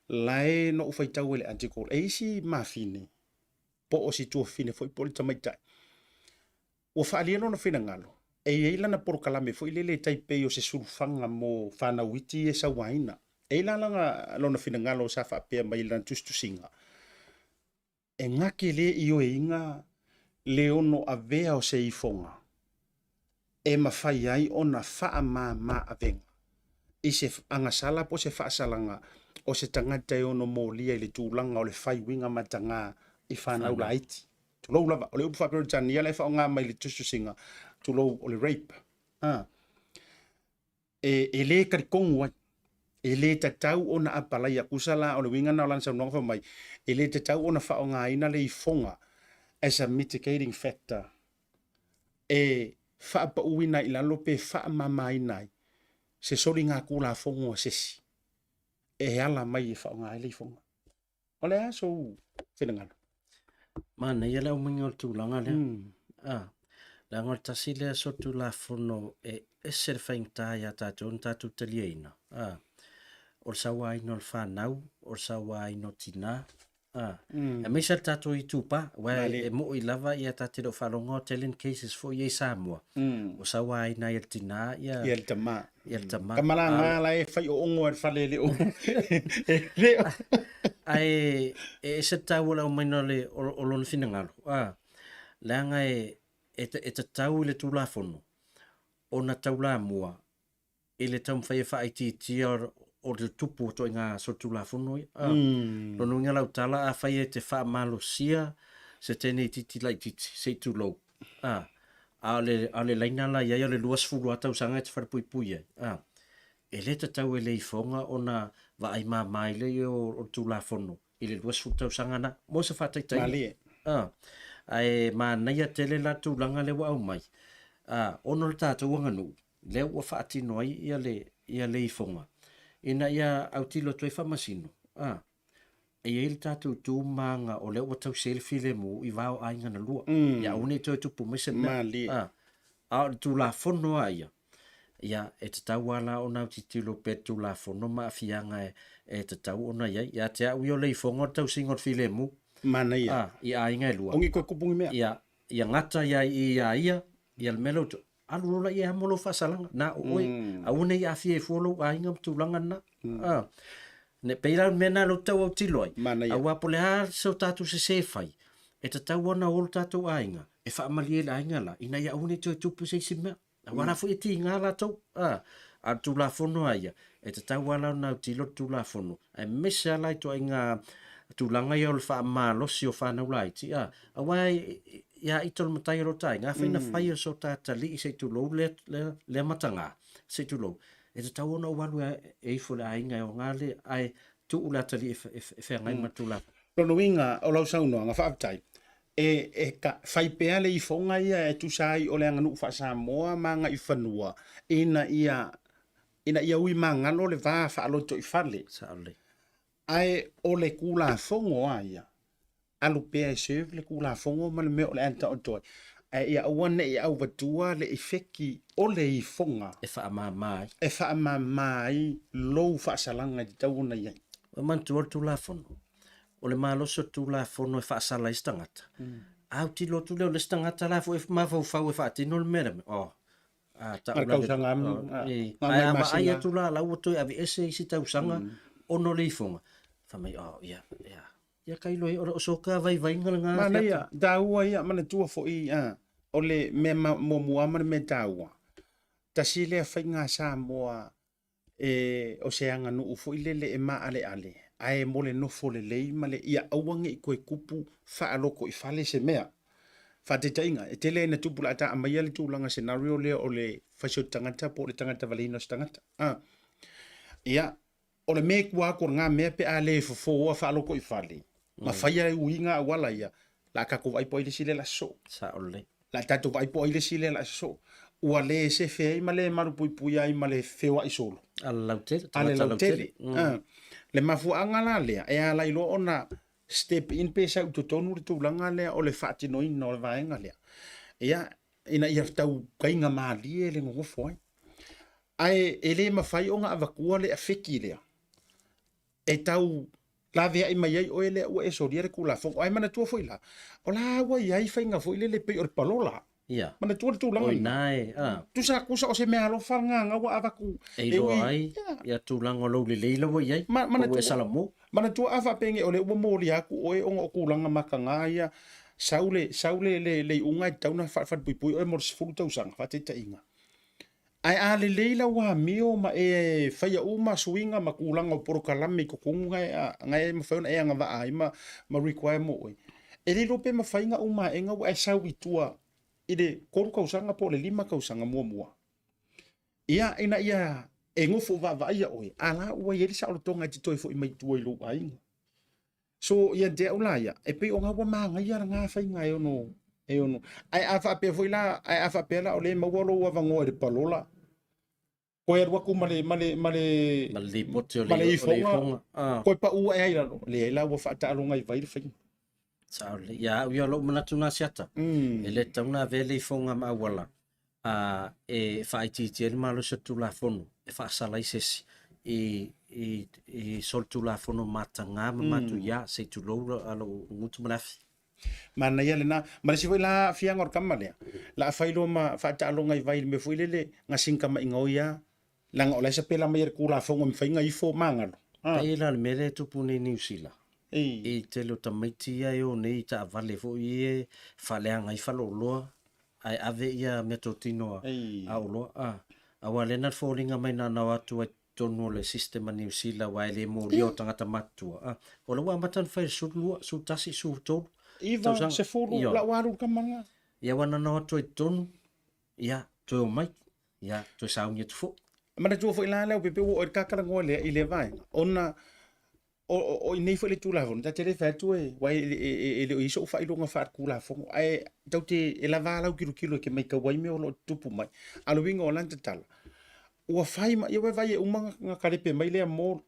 lai no fai tau ele antikol e isi mafine po o si tua fine foi poli tamaita o whaaliano na whina ngalo e ai lana porokalame foi lele taipei o se surufanga mo whanawiti e sa waina e la langa lona whina ngalo sa whaapea mai lana tustusinga e ngake le I o e inga le ono a vea o se ifonga e mawhai ai ona wha ma avenga I se angasala po se whaasalanga o se tangata e ono mo lia I le tūlanga o le whai winga matanga I whanau la iti tulou lava o le upu whapero tania le whaonga mai le tustusinga tulou o le rape e le karikongu ai e le tatau ona apalai a kusala o le winga na o lansa unonga mai e le tatau ona whaonga ina le ifonga as a mitigating factor e whaapa uina I Leaupepe wha mamai nai se sori ngā kula fongo sesi e ala mai e whaonga i le ifonga o le aso whenangana Mana ia lau mingi o tūlanga lea. La ngol tasi lea so tu la fono e ser whaingta ia tātou tātou talia ina. O sawa ino le whanau, o sawa ino tina. E meisa tātou I tūpa, wai e mo I lava ia tātou o whalongo telling cases fo I Samoa. O sawa ina ia tina ia... Ia le tama. Ia le tama. Kamala ngā la e whai o ongo e whale le o. Leo. Ai e se tau la umaina le o lona finangalo leanga e te tau le tula fono o na tau la mua e le tau mwhai e whaiti o le tupu to ngā so tula fono lono ngā lau tala a whai e te wha malo sia se tene titi lai titi se tulou a le laina la ia le luas fulu atau sanga e te wharapui e le tau e le ifonga o na va ai mai le o tula fono I le luas futau sangana mo se whataitai Malie ai mana ia tele la tūlanga le wau mai ono le tātou anganu le ua whaatino ai ia le ifonga ina ia autilo toi whamasino e le tātou tūmanga o le ua tau selfie le mu I vau ai ngana lua ia une toi tupu mai se Malie a tula fono aia ia e te tau ala o nau titilo pe tula fono ma afianga e te tau ona ia te au I o le ifonga tau singot file mu mana ia ia inga lua ongi koe kupungi mea ia ngata ia ia le melo alu rola ia molo fasalanga na oi aune ia fie folo ainga tulanga na ne peira mena lo tau au tiloi au apole ha so tatu se fai e te tau ona ol tatu ainga e fa amalie la ainga la ina ia aune tu tupu se sima wana fu iti ngala tau a tula fono aia e te tau ala na tilo tula fono e mesa lai to inga tulanga ia le fa malo si o fa na ulaiti awai ia itol matai ro tai nga faina fai so tatali se tulo le matanga se tulo e te tau ona walu e fo le ainga o ngale ai tu ulatali e fe ngai matula lono winga o lau sauno nga whaaftai e ka fai pea le I fonga ia e tu sai o le anganu wha Samoa manga I whanua ina ia ui mangalo le vaa whaaloto I whale sale ai o le kula fongo aia alu pea e serve le kula fongo ma le meo le anta o toi ai ia wane I au watua le ifeki o le I fonga e fa mai lou wha salanga di tau na iai o mantu o tu la fono o le maloso tu la fono e fa sala istangata au ti lo tu le stangata la fo e ma fo fa e fa ti no le mere ta Marca usanga ai tu la o to ave ese si ta usanga o no le fonga fa mai ia kai lo o so ka vai nga mana ia daua ia mana tua fo I o le me mo muama me daua Tasi le whainga Samoa o se anga no ufo I lele e ma ale ai mo le nofo le lei ma le ia auange i koe kupu whaaloko i whale se mea. Whatetainga, e tele na tupula ata amaya le tūlanga scenario lea o le whaisio tangata po le tangata valina o tangata. Ia, o le mea kua ko ngā mea pe a le fofo a whaaloko i whale. Ma whaia e uinga a wala ia, la kako vai po ile sile la so. Sa ole. La tato vai po ile sile la so. Ua le se fei ma le maru pui pui ai ma le fewa i solo. Ala lautele. Ale lautele. Le mafuanga la lea, e ala ilo ona step in pe sa utotonu le tūlanga lea o le whaatinoina o le vaenga lea. Ia, ina ia tau kainga maali e le ngofo ai. Ai, e le mawhai o ngā avakua le awhiki lea. E tau la vea i mai ai o ele ua e soria le kula fongo. Ai mana tua foi la. O la ua iai whainga foi le pei o le palola. Ia. Mana tua le tūlanga. Oi nae. Tu sa kusa o se mea alo whanga ua avaku. E lo ai. Ia tūlanga lo le leila wa iai. Mana tua. Salamo. Mana tua awa penge o le ua mōri aku o e onga o kulanga makanga ia. Saule le unga i tauna what pui pui o e mor sifuru tausanga. Whateta inga. Ai a le leila wa mio ma e whaia uma suinga ma kulanga o porokalame ko kunga ngai ma whauna e anga wa ai ma require mo oi. E le lope ma whainga uma e ngau e sau i tua i le koru kausanga po le 5 kausanga mua. Ia ina ia e ngofo wa ia oi. Ala ua ieri sa olo tonga i toi fo i mai tua i lo ainga. So ia de ula ia e pe o ngā wa maa ia ngā whainga e ono. Ai afa pe foi la ai afa pe la o le mawalo wa vango e palola. Ko e ruaku male potio le ifonga. Ko pa u ai la le la wa fa ta longa i vai fai. Sa le ya u lo mana tuna siata. E le tauna vele ifonga ma wala. E fa iti te malo se tu la fono. E fa sala isesi e sol tu la fono matanga matu ya se tu lo alo mutu manafi. Mana ia lena ma si foi la fianga or kamale la failo ma fa ta longa i vai me foi lele nga sinka ma ingoia langa o lesa pela mai kula fongo me fainga i fo mangalo ai la mele tu pune New Zealand e te lo tamaiti ai o nei ta vale fo i fa leanga i fa lo ai ave ia metotino a lo a wale na falling mai na na watu tonu le sistema New Zealand wa le mo rio tangata matua o lo wa matan fa su tasi su to Iva se furu la waru kamanga. Ia wana no to tonu. Ia to mai. Ia to saungi tu fo. Mana tu fo ila Leaupepe o kakala ngole i le vai. Ona o nei fo le tula fo. Ta tele fa tu e wai le iso fa ilonga fa kula fo. Ai taute e la vala kilo ke mai ka wai me o lo tupu mai. Alo winga o lanta tala. Ua fai ma ia vai e umanga karepe mai le amor.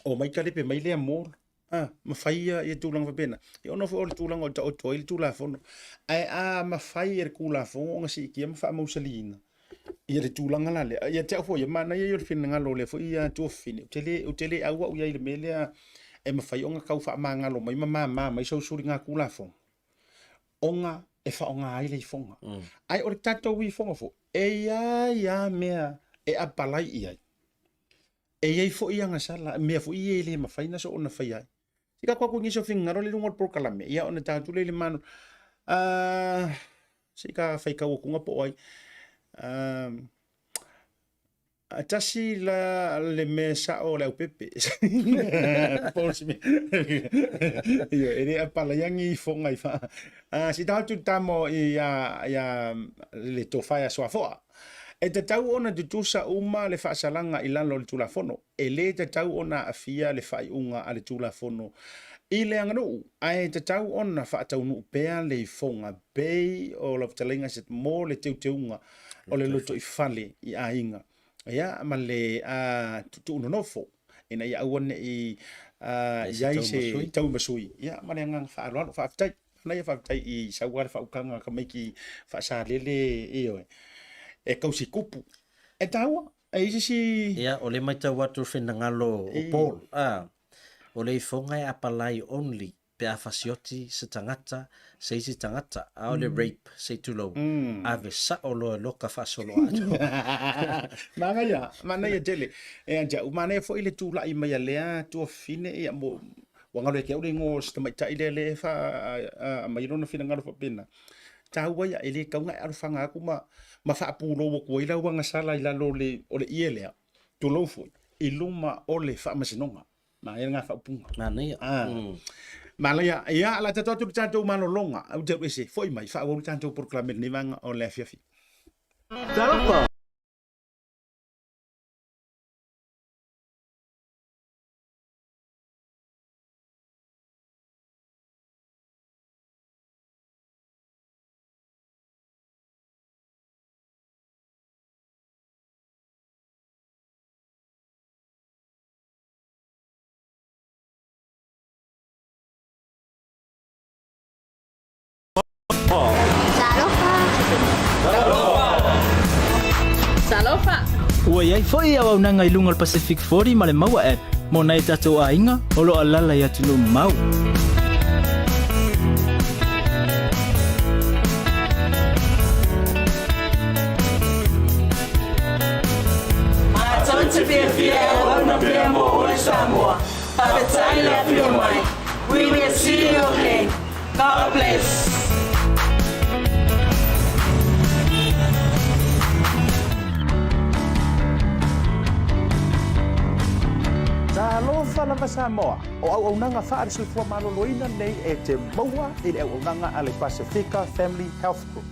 O mai karepe mai le amor. Ma faia e tūlanga fa pena. E ono fo le tūlanga o ta o toi le tūla fono. Ai ma fai e kula fono o ngasi kia ma fa mausalina. Ia le tūlanga la le. Ia te afo ia mana ia le fina ngalo le fo ia tu fine. Utele aua u ia le mele e ma fai o nga kau fa ma ngalo mai mai sau suri ngā kula fono. Onga e fa onga ai le fonga. Ai o le tato wi fonga fo. E ia mea e apalai ia. E iei fo ia ngasala mea fo ia le ma fai na so ona fai ai. Ika kwa kungiso fingaro le lungor prokalame. Ia ona tātu le mano. Sika whaika wakunga po ai. Tasi la le mesa o Leaupepe. Polsi me. Iyo, ere apala yangi fonga i wha. Si tātu tamo i le tofaya soafoa. E te tau ona te tusa uma le whaasalanga i lalo le tula fono. E le te tau ona afia le whai unga a le tula fono. I le anganu, ai te tau ona whaatau nu pēa le i fonga bei o la whatalenga set mō le teunga o le loto i whale i a inga. Ia, ma le tutu unonofo. Ina ia awane i iai se tau masui. Ia, ma le angang whaaroano, whaafitai. Mana ia whaafitai i sauare whaukanga ka meiki whaasalele i oe. E kausi kupu. E taua, e isi si... Ia, o le mai tau watu whina ngalo o Paul. O le ifonga e apalai only pe a fasioti se tangata, se isi tangata, a o le rape, se tulo. Ave sa o loa loka fasolo ato. Mana ia tele. E anja, mana ia fo ile tūla i mai alea, tua fine, ia mo... Wangaro e keu ringo, sta mai ta ile le fa mai rona whina ngalo fa pena. Taua ia, ele kaunga e arufanga aku ma whaapulo o kua ila wanga sala ila o le ielea. Tu lofo, i luma o le whaamasinonga. Ma ia nga whaupunga. Nani. Malaya, ia la te totu tātou malolonga, au te wese, foi mai, whaawau tātou proklame ni vanga o lea fiafi. Talofa. Salofa. Ua iai foi au nanga i lunga Pacific 40 ma le maua app. Mo nai tatou ainga o lo alala i atu lu mau. Don't be fiel, no demo or Samoa. Papa Talai Lene, we will see you again. God bless. Talofa lava Samoa, o au nanga whaare sui fua maloloina nei e te maua i le au nanga ale Pacifica Family Health Group.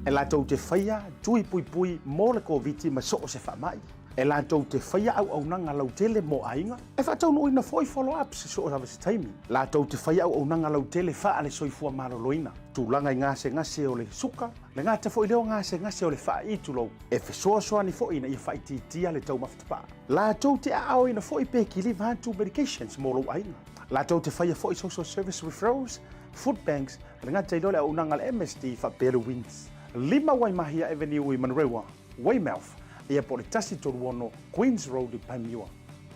E lātou te whaia, tui pui pui, mō le COVID ma so o se whamai. E lātou te whaia au nanga lau tele mō ainga. E whatau no ina foi follow-up se so o hawa se taimi. Lātou te whaia au nanga lau tele wha ale soi fua maloloina. Tūlanga i ngase o le suka, le ngā te fo i leo ngase o le wha i tulou. E whesoa soa ni fo ina i wha i titia le tau mawhitapa. Lātou te ao ina fo i pēki live hantu medications mō lau ainga. Lātou te whaia fo i social service referrals, food banks, le ngā te ilole au nanga le MSD wha Better Wins. Lima Waimahia Avenue i Manrewa, Weymouth, ia po le Tasi Toruono, Queens Road i Paimiua.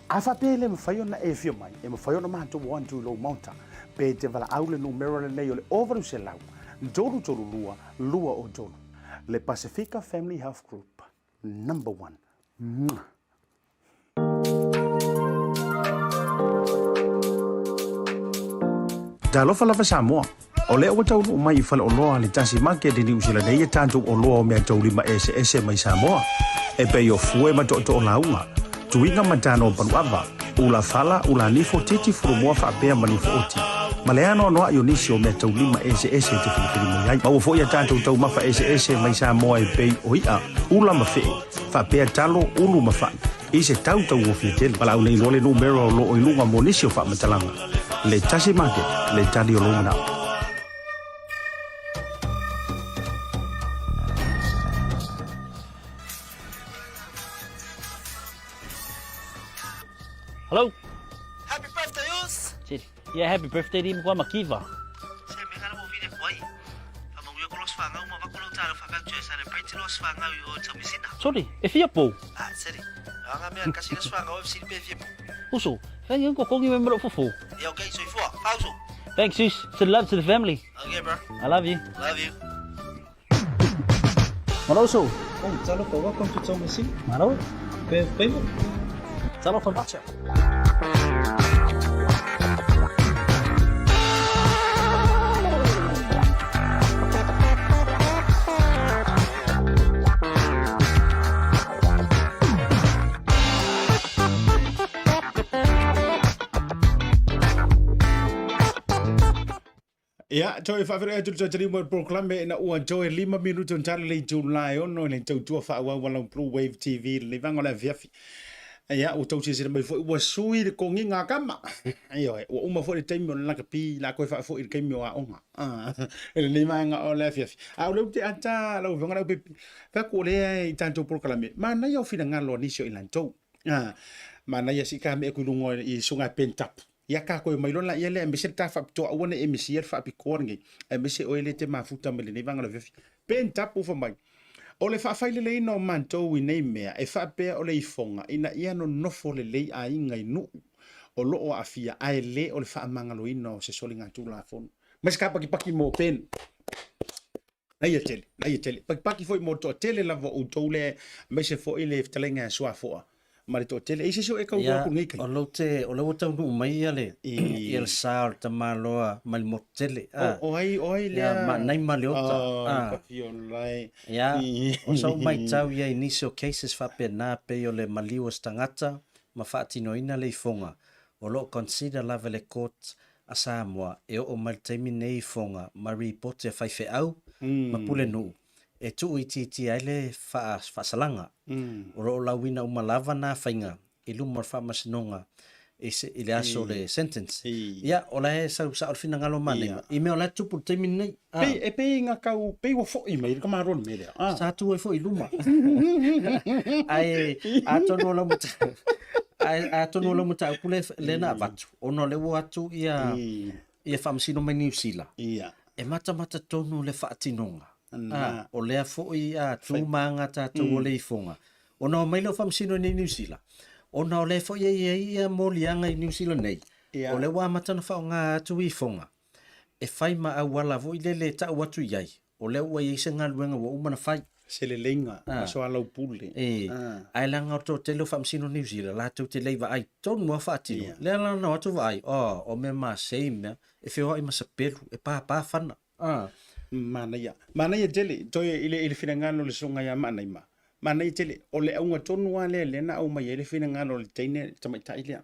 A whapele me whaiona e whio mai, e me whaiona mato wantu lo Maota, pe te wala aule numero le nei o le overu se lau, Toru lua, lua o toru. Le Pacifica Family Health Group, number 1. Talofa lava Samoa. O lea watau no mai fale o loa le Tasi Market ni usila nei e tātou o loa o mea tau lima ese mai Samoa. E pei o fue ma to o launga. Tuinga matano panuava. Ula fala, ula nifo titi furumua whaapea manifo oti. Ma le ano noa ionisi o mea tau lima ese te whiwhiri mai ai. Ma ua fo ia tātou tau mafa ese mai Samoa e pei o ia. Ula mawhee. Whaapea talo, ulu mawhai. I se tau o whitele. Pala unei lole numero o lo o ilunga monisi o whaamatalanga. Le Tasi Market, le tali o lomana. Hello. Happy birthday, Us! Yeah, happy birthday di mo makiva. Se me kana mo vine kwai. Amo yo ko los fanga mo va ko lo talo fa ka sa le pait los fanga yo tamisina. Sorry, e fia po. Ah, seri. Anga me kasi los fanga o si pe fia po. Uso, kan yung ko kongi member fufu. Yeah, okay, so ifo. Pauso. Thanks, sis. Send love to the family. Okay, bro. I love you. Love you. Maroso. Oh, talo po, welcome to Tomasi. Maro. Pemo. Talo for bacha. Ia, toi whawhiri atu tō tari mo proclame na ua joe 5 minuto ntale le July ono le tau tua whaua wala Bluwave TV le vanga la viafi. Ia, o tau sisira mai fo ua sui le kongi ngā kama. Ia, ua uma fo le taimi o laka pi la koe whaafo i le kaimi o a onga. Ele nei manga o la viafi. A o leu te ata, lau vanga lau pepi. Whako lea i tātou proclame. Ma nai au whina ngalo nisio i lantou. Ma nai asi ka me e kulungo i sunga pentap. Ia ka koe mai lona ia le e mese ta whapitoa awane e mese ia whapikorangi. E mese o ele te mafuta me le nei vanga la viafi. Penta ufa mai. O le whawhaile le ino mantou i nei mea e whapea o le ifonga ina ia no nofo le lei a inga i nuu. O loo a fia ae le o le whaamangalo ino se soli ngā tūla fonu. Mas ka paki mo pen. Naia tele. Paki foi mo to tele lava o toule mese fo ile talenga sua foa. Mari to tele isi so e kau ko ngai kai. O lo tau no mai ale i el sal ta maloa mal motele. Oi le. Ya ma nai maliota. Ya o so mai tau ia initial cases fa pe na pe o le maliu stangata ma whaatinoina le fonga o lo consider lava le court a Samoa e o mai taimi nei fonga ma report e whaife au ma pule nuu e tu i ti ai le whaasalanga o lo lawina umalava na whainga i lumar whamasinonga i le aso le sentence ia o la e sa alfina ngalo mane i me o la tupu taimi nei e pe nga kau pe wo fo i mai ka maron me le sa tu e fo i luma ai atono la muta atono la muta pule le na vatu ono le wo atu ia whamasino mai New Zealand e mata tonu le whaatinonga o lea fo i a tūmanga tātou o le ifonga ono mai lo whamasino ni New Zealand ona o le fo ia molianga i New Zealand nei o le wa matana fa nga atu i fonga e fai ma au wala vo ile le ta watu iai o le wa i senga luenga wo umana fai se le lenga so ala pule ai langa to te lo famsino New Zealand la tu te leiva ai ton mo fati le la no tu vai o me ma seime e fe o i masa pelu e pa fana mana ya tele to ile finangano le songa ya mana i tele o le aunga tonu ale le na au mai ele finangano le teine tama taile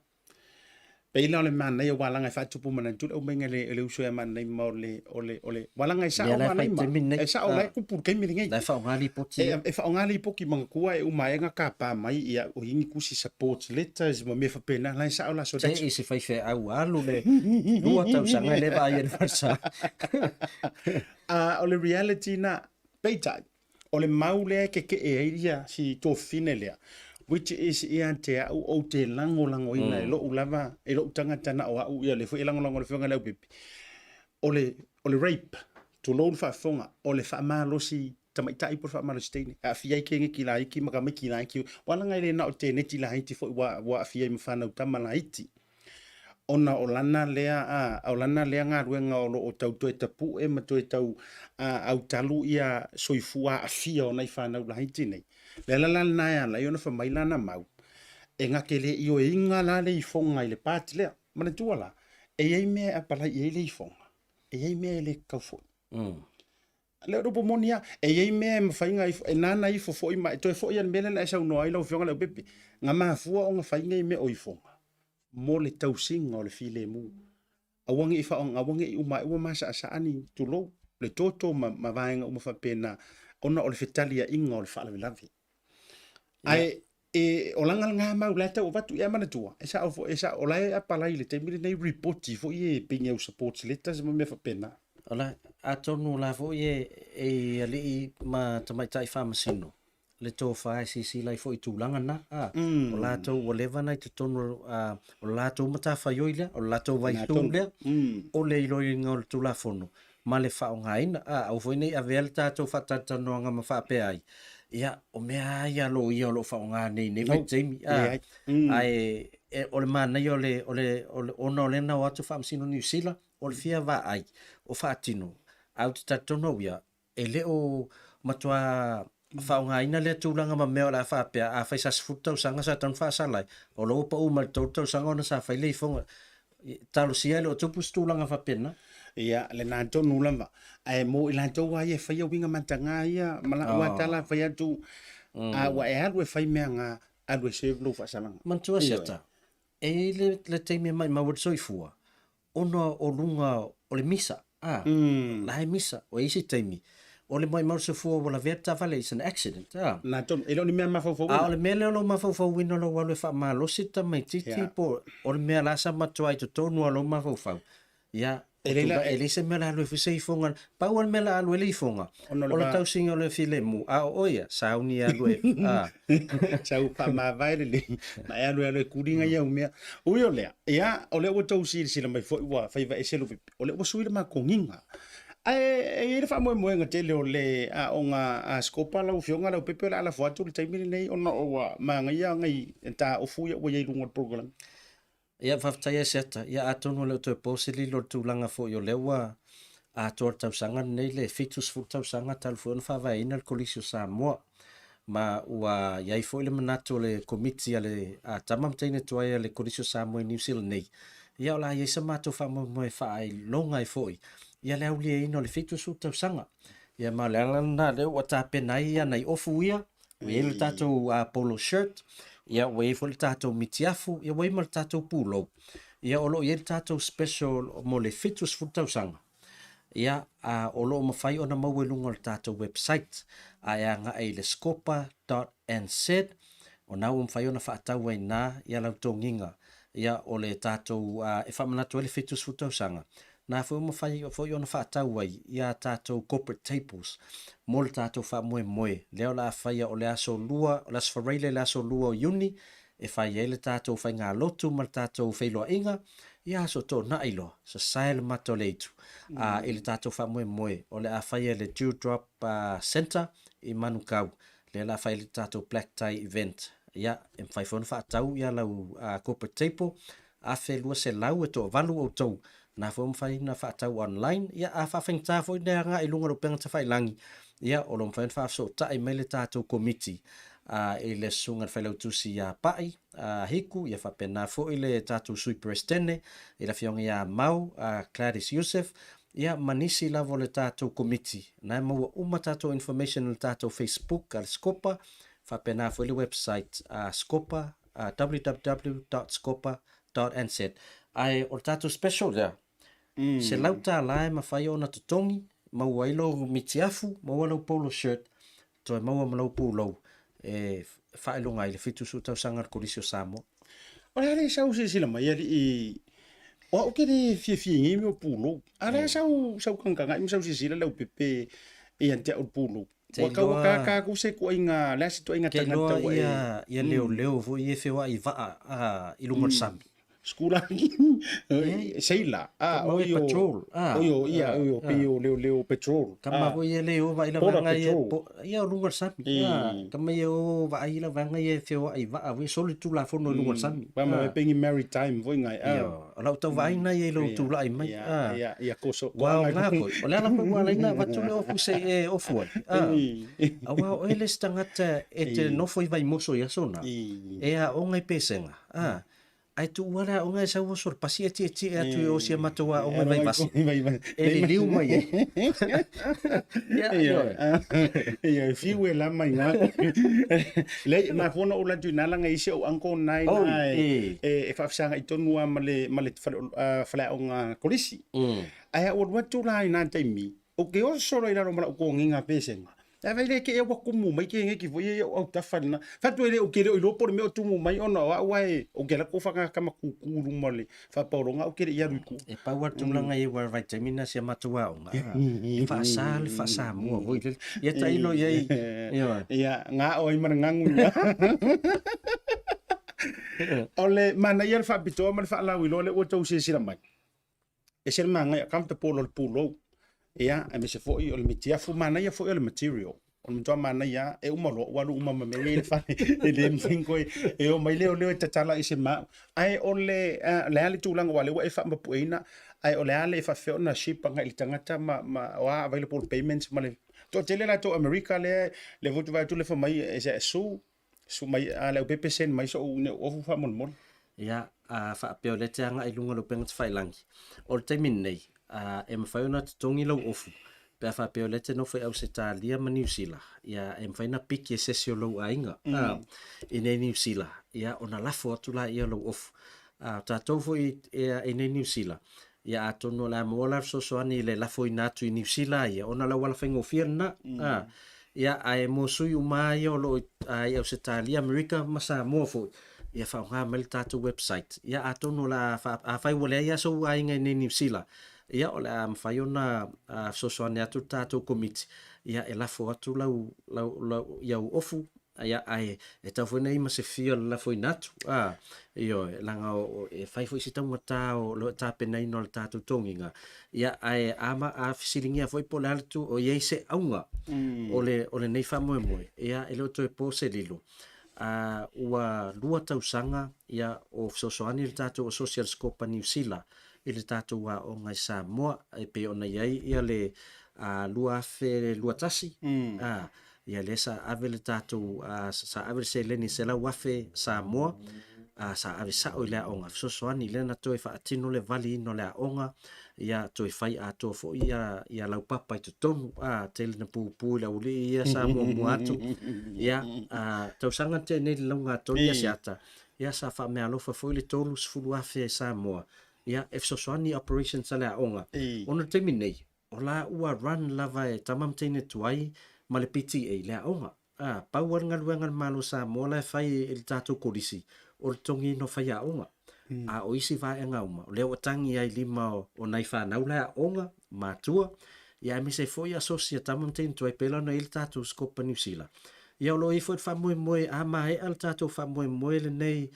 peila le mana ia walanga fa tupu mana tu au menga le uso ya mana ma ole walanga isa o mana ma isa o lai kupu ke mi ngai la fa ngali poti e fa ngali poki manga kua e uma nga kapa mai ia o hingi kusi support letters mo me fa pena la isa o la so te isi fa fe au alu le lua tau sanga le va ia farsa ole reality na peita ole maule ke e ia si to finelea which is iante o te lango ina lo ulava e lo tangata na o ia le fo lango le fonga Leaupepe ole rape to lo fa fonga ole fa malosi tamaitai por fa malosi tene a fia ke ngi la iki maka me kila iki wala ngai le na o te neti la haiti fo wa fia mfana utamala haiti ona olana lea nga ruenga o tau to tapu e ma to tau au talu ia soifua afia ona ifana la haiti nei le la na ya la yona fa maila na mau e nga kele io inga la le ifonga ile pati le mana tuala e ye me apala ye le ifonga e ye me le kafo le robo monia e ye me mfainga e nana ifo fo ima to fo ia mele na sa no ai lo fonga le pepe nga ma fu o nga fainga me o ifonga mo le tausinga o le file mu awangi ifa on awangi i uma masa ani tulo le toto ma vaenga uma fa pena ona o le fetalia inga o le fala lavi ai e olanga nga ma ulata o vatu ia mana tua esa o lai apala ile te mili nei report fo ie pinga support letters ma me fa pena ola atonu la fo ie e ali ma tamaitai famasino le to fa si lai fo itulanga na o la to whatever na tonu o la to mata fa yoile o la to vai tumle o le loi ngol tu la fono ma le fa ngaina o foi nei avelta to fa tatano nga ma fa pe ai ia o mea ia lo fa nga nei vai temi ai o le mana yo le ono le na watu fa msino New Zealand o le fia va ai o fa tino au tatano ia ele o matua fa nga ina le tulanga ma me la fa pe a fa sa futa usanga sa tan fa sa lai o lo pa uma to sanga ona sa fa le fonga talo sia lo tupu tulanga fa pena ia le na to nulamba ai mo ila to wa ye fa yo winga matanga ia mala wa tala fa ya tu a wa e alwe fa me nga alwe se lo fa salanga man tu seta e le te me mai ma wo soifua ono o lunga o le misa la misa o isi temi o le mai marso fo wala verta vale is an accident na to e lo ni me ma fo o le mele lo ma fo wino lo wale fa ma lo sita mai titi po o le me la sa ma tuai to tonu lo ma fo ya ele se me la lo fi fonga pa o me la lo le fonga o le tau singa le file mu oia sa uni a lo sa u pa ma vai le ma ya lo kudinga ya umea o yo le ya o le o tau si la mai fo wa fa va ese lo o le o suile ma konginga e fa mo nga tele o le onga skopa la ufionga la pepe la foto le taimini nei ona o manga ia ngai ta o fuia o ye lungo program ia fa taya seta ia atonu le to posili lo tulanga fo yo lewa a torta sanga nei le fitus futa sanga tal fo fa va ina el colisio Samoa ma wa ia fo le manato le committee ale a tamam tene to ia le colisio Samoa New Zealand nei ia la ia se mato fa mo fa ai longa foi ia le aulia ino le fitu su tau sanga ia ma le na le o ta penai ia nei ofu ia we le tato polo shirt ia wei fo le tātou mitiafu, ia wei ma le tātou pūlou. Ia o loo ia le tātou special mo le fitu sfutausanga. Ia o loo mawhai ona mau e lunga le tātou website, a ea nga e le scopa.nz, o nau mawhai ona whaatau ai nā, ia lau tōnginga, ia o le tātou e whamanatu e le fitu sfutausanga. Nā fo mawhai ona whaatau ai, ia tātou corporate tables, mo le tātou wha moe moe, leo la whaia o le aso lua, o le aso whareile le aso lua o uni, e whai e le tātou whai ngā lotu ma le tātou whailoa inga, ia aso tō na ilo, sa sae le mato le itu. E le tātou wha moe moe, o le a whai e le Dewdrop Center i Manukau, le la whai le tātou Black Tie event. Ia, e mwhai whona whaatau, ia lau corporate table, a whelua se lau e tō valu o tau, na fo mwhai na whaatau online, ia a whawheng tā fo i nea ngā i lunga ro penga ta whailangi, ia o lo mwhai na whaafso tae mai le tātou committee, e le sunga whailau tusi a pai, hiku, ia whapena fo i le tātou sui prestene, i la fionga ia mau, Gladys Youssef, ia manisi lavo le tātou committee, na maua uma tātou information le tātou Facebook, al Scopa, whapena fo i le website, Scopa, www.scopa.nz. Ai o tātou special there. Se lau tā lae ma whai o na tutongi, maua ilo mitiafu, maua lau polo shirt, toi maua malau pūlau, e whaelonga i le fitu su tau sangar korisio Samoa. O le sau se sila mai ali i o ke le fie ngi mo pulo. Ala sau kanga im sau se sila Leaupepe e ante o pulo. Wa ka ku se ko inga la se to inga tanga tau ia leo vo i fewa i va i lungo sambi. Skula seila patrol o pio leo petrol kama vo ia leo va ila vanga ia lungo sambi kama ia va ila vanga ia fewa i va vi soli tu la fono lungo sambi va ma pengi maritime vo ngai la tau va ina ia lo tu la mai ia koso wa nga ko ola na wa la ina va tu le ofu se ofu wa o ele stangata e te no foi vai moso ia sona e a o ngai pesenga ai tu wala o ngai sa o sor pasi ti atu o sia matua o ngai vai basi ele liu mai ia fiwe la mai nga le ma fono o la tu na langa isi o anko nai e fa fsanga i tonu ma le fala o nga kolisi ai o watu la ina taimi o ke o soro ina no ma ko nginga pesenga e vai le ke e wa kumu mai ke ngi vo ye o ta fana fa tu ele o ke le o por me o tu mai ona wa o ke la ko fa ka ma kukuru mole fa pauronga o ke ia ruku e pa wa tu langa e wa vitamina se matua o nga fa sa mo vo ia tai lo ye ia nga o i man ngangu ole mana ia fa bito ma fa la wi lo le o tau se sila mai e sel manga kam te polo pulo ia e me se foi o le mitiafu mana ia foi o le material o me toa mana ia e umalo walu umama me le fa le mfingo e o mai leo tatala i se ma ai o le ale tulanga wale wa e fa mapuina ai o le ale fa fe ona ship nga i tangata ma wa available payments ma le to tele la to America le votu vai tu le fa mai e se su mai Leaupepe sen mai so o fa mon ia fa pe o le tanga i lunga lo penga failangi o le taimin nei e mawhai ona tongi lau ofu. Pea wha peo lete no whai au se tā lia ma New Zealand. Ia e mwhai na piki e sesio lau ainga. I nei New Zealand. Ia ona lafo atu la ia lau ofu. Tā taufu i nei New Zealand. Ia atono la mola so ani le lafo i natu i New Zealand. Ia ona lau wala whaingo fia na. Ia e mo sui uma ia o lo ai au se tā lia Amerika masa mua fo. Ia whaunga mele tātou website. Ia atono la whai wale ia so ainga i nei New Zealand. Ia o le mwhai ona sosoane atu tātou komiti. Ia e lafo atu lau iau ofu. Ia e tau whena ima se fia le lafo inatu. Io langa o e whaifo isi taunga tā o lo tāpena ino le tātou tonginga. Ia e ama a fisiringia fwoi po le alatu o iei se aunga. O le nei whamoe moe. Ia e leo toi po se lilo. Ua lua tausanga ia o sosoane le tātou o Social Scopa New Zealand. I le tātou o ngai Samoa e pe ona iai ia le lua Tasi ia le sa ave le tatou sa ave se leni se la wafe Samoa sa ave sa o le aonga fesoasoani lena toe faatino le vali ino le aonga ia toe fai ato fo ia Leaupepe i totonu tele na pupu la uli ia Samoa muatu ia tausanga te nei le launga atoni ia siata ia sa fa me alofa fo le tolu sfulu afe Samoa ia fesoasoani operations sa le aonga ona te minei o la ua run lava e tamam teine tuai ma le PTA le aonga pauar ngaluenga malo Samoa la fai il tatou kolisi o le tongi no fai aonga o isi va e ngauma o le o tangi ai lima o nai whanau le aonga matua ia me se foi associate tamam teine tuai pela na il tatou skopa New Zealand ia lo i foi fa moe mai al tatou fa moe le nei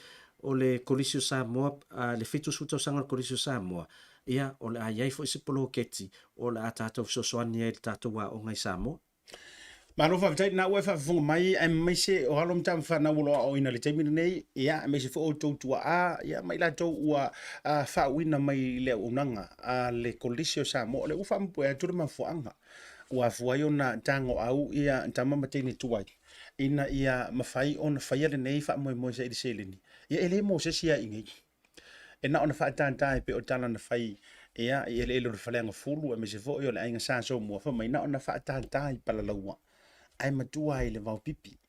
o le kolisi o Samoa le fitu suto sanga o kolisi o Samoa ia o le ai foi se polo keti o le tatou sosoani e tatou wa o ngai Samoa Maro fa tai na fa funga mai ai mai se o halom tam fa na o ina le taimi nei ia mai se fo o tua ia mai la to ua fa wina mai le unanga le kolisio Samoa le ufa mpo e tu ma fuanga ua fuayo na tango au ia tama mateni tuai ina ia mafai on fa le nei fa mo se di seleni ia ele mo se sia ingi e na ona fa tanta pe o tala na fai ia ele lo fa lenga fulu e me se fo yo le ainga sa so mo fa mai na ona fa tanta i pala laua ai matua ai le Leaupepe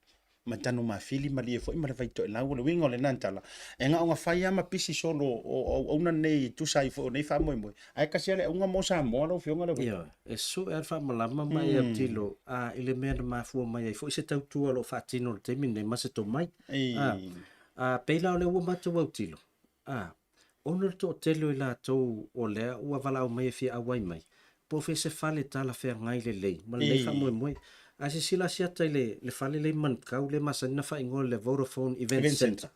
matano mafili mali e foi ma le vai to la o le wingo le nantala e nga nga fai ama pisi solo o una nei tu sai fo nei fa mo ai ka sia le unga mo Samoa lo fionga le ia e su e fa malama mai e tilo ile me ma fu mai foi se tau tu lo fatino le temi nei ma se to mai peila le o matu o tilo ona to telo ila to o le o vala o mai fi awai mai po fe se fale tala fe ngai le ma le fa mo Asi sila sia le fale le man kau le masana fa ingol le Vodafone Event Center.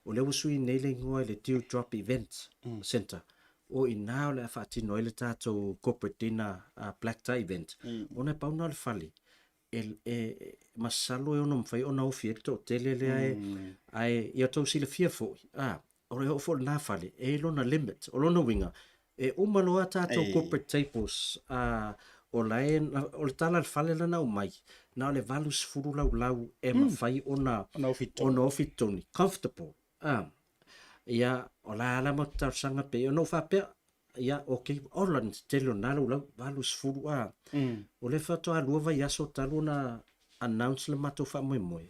O le usui nei le ngoi le Teardrop Event Center. O inao le fa tino le tato corporate dinner black tie event. Ona pauna le fale. Masalo e ono mfai ona ofi to tele le ai ia to sila fia fo. O le ofo na fale e lona limit o lona winga. E umaloa tato corporate tables o le tala le fale lana o mai na le valus furu lau e mawhai ona ofitoni comfortable ia o la ala mo tausanga pe ono whapea ia ok oran telo nalo lau valus furu o le whatoa lua vai aso talo na announce le mato wha moe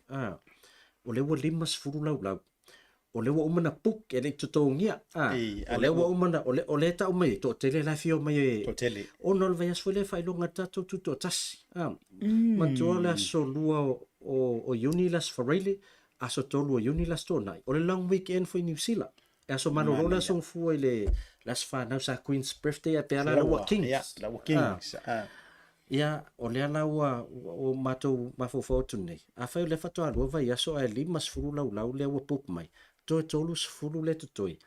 o le wa limas furu lau o le wa umana puk e le tutongia o le wa umana o le ta umai to tele la fio mai to tele o no le vai asfole fai longa tato tuto tasi matua le aso lua o Unilas Farele aso tolu o Unilas tonai o le long weekend foi New Zealand e aso malorola son fu le las fa sa Queen's birthday a pe ala la Kings ia o le ala o mato mafofo tunei a fai le fato alua vai aso a limas furu lau le wa pop mai to tolus fulu le toi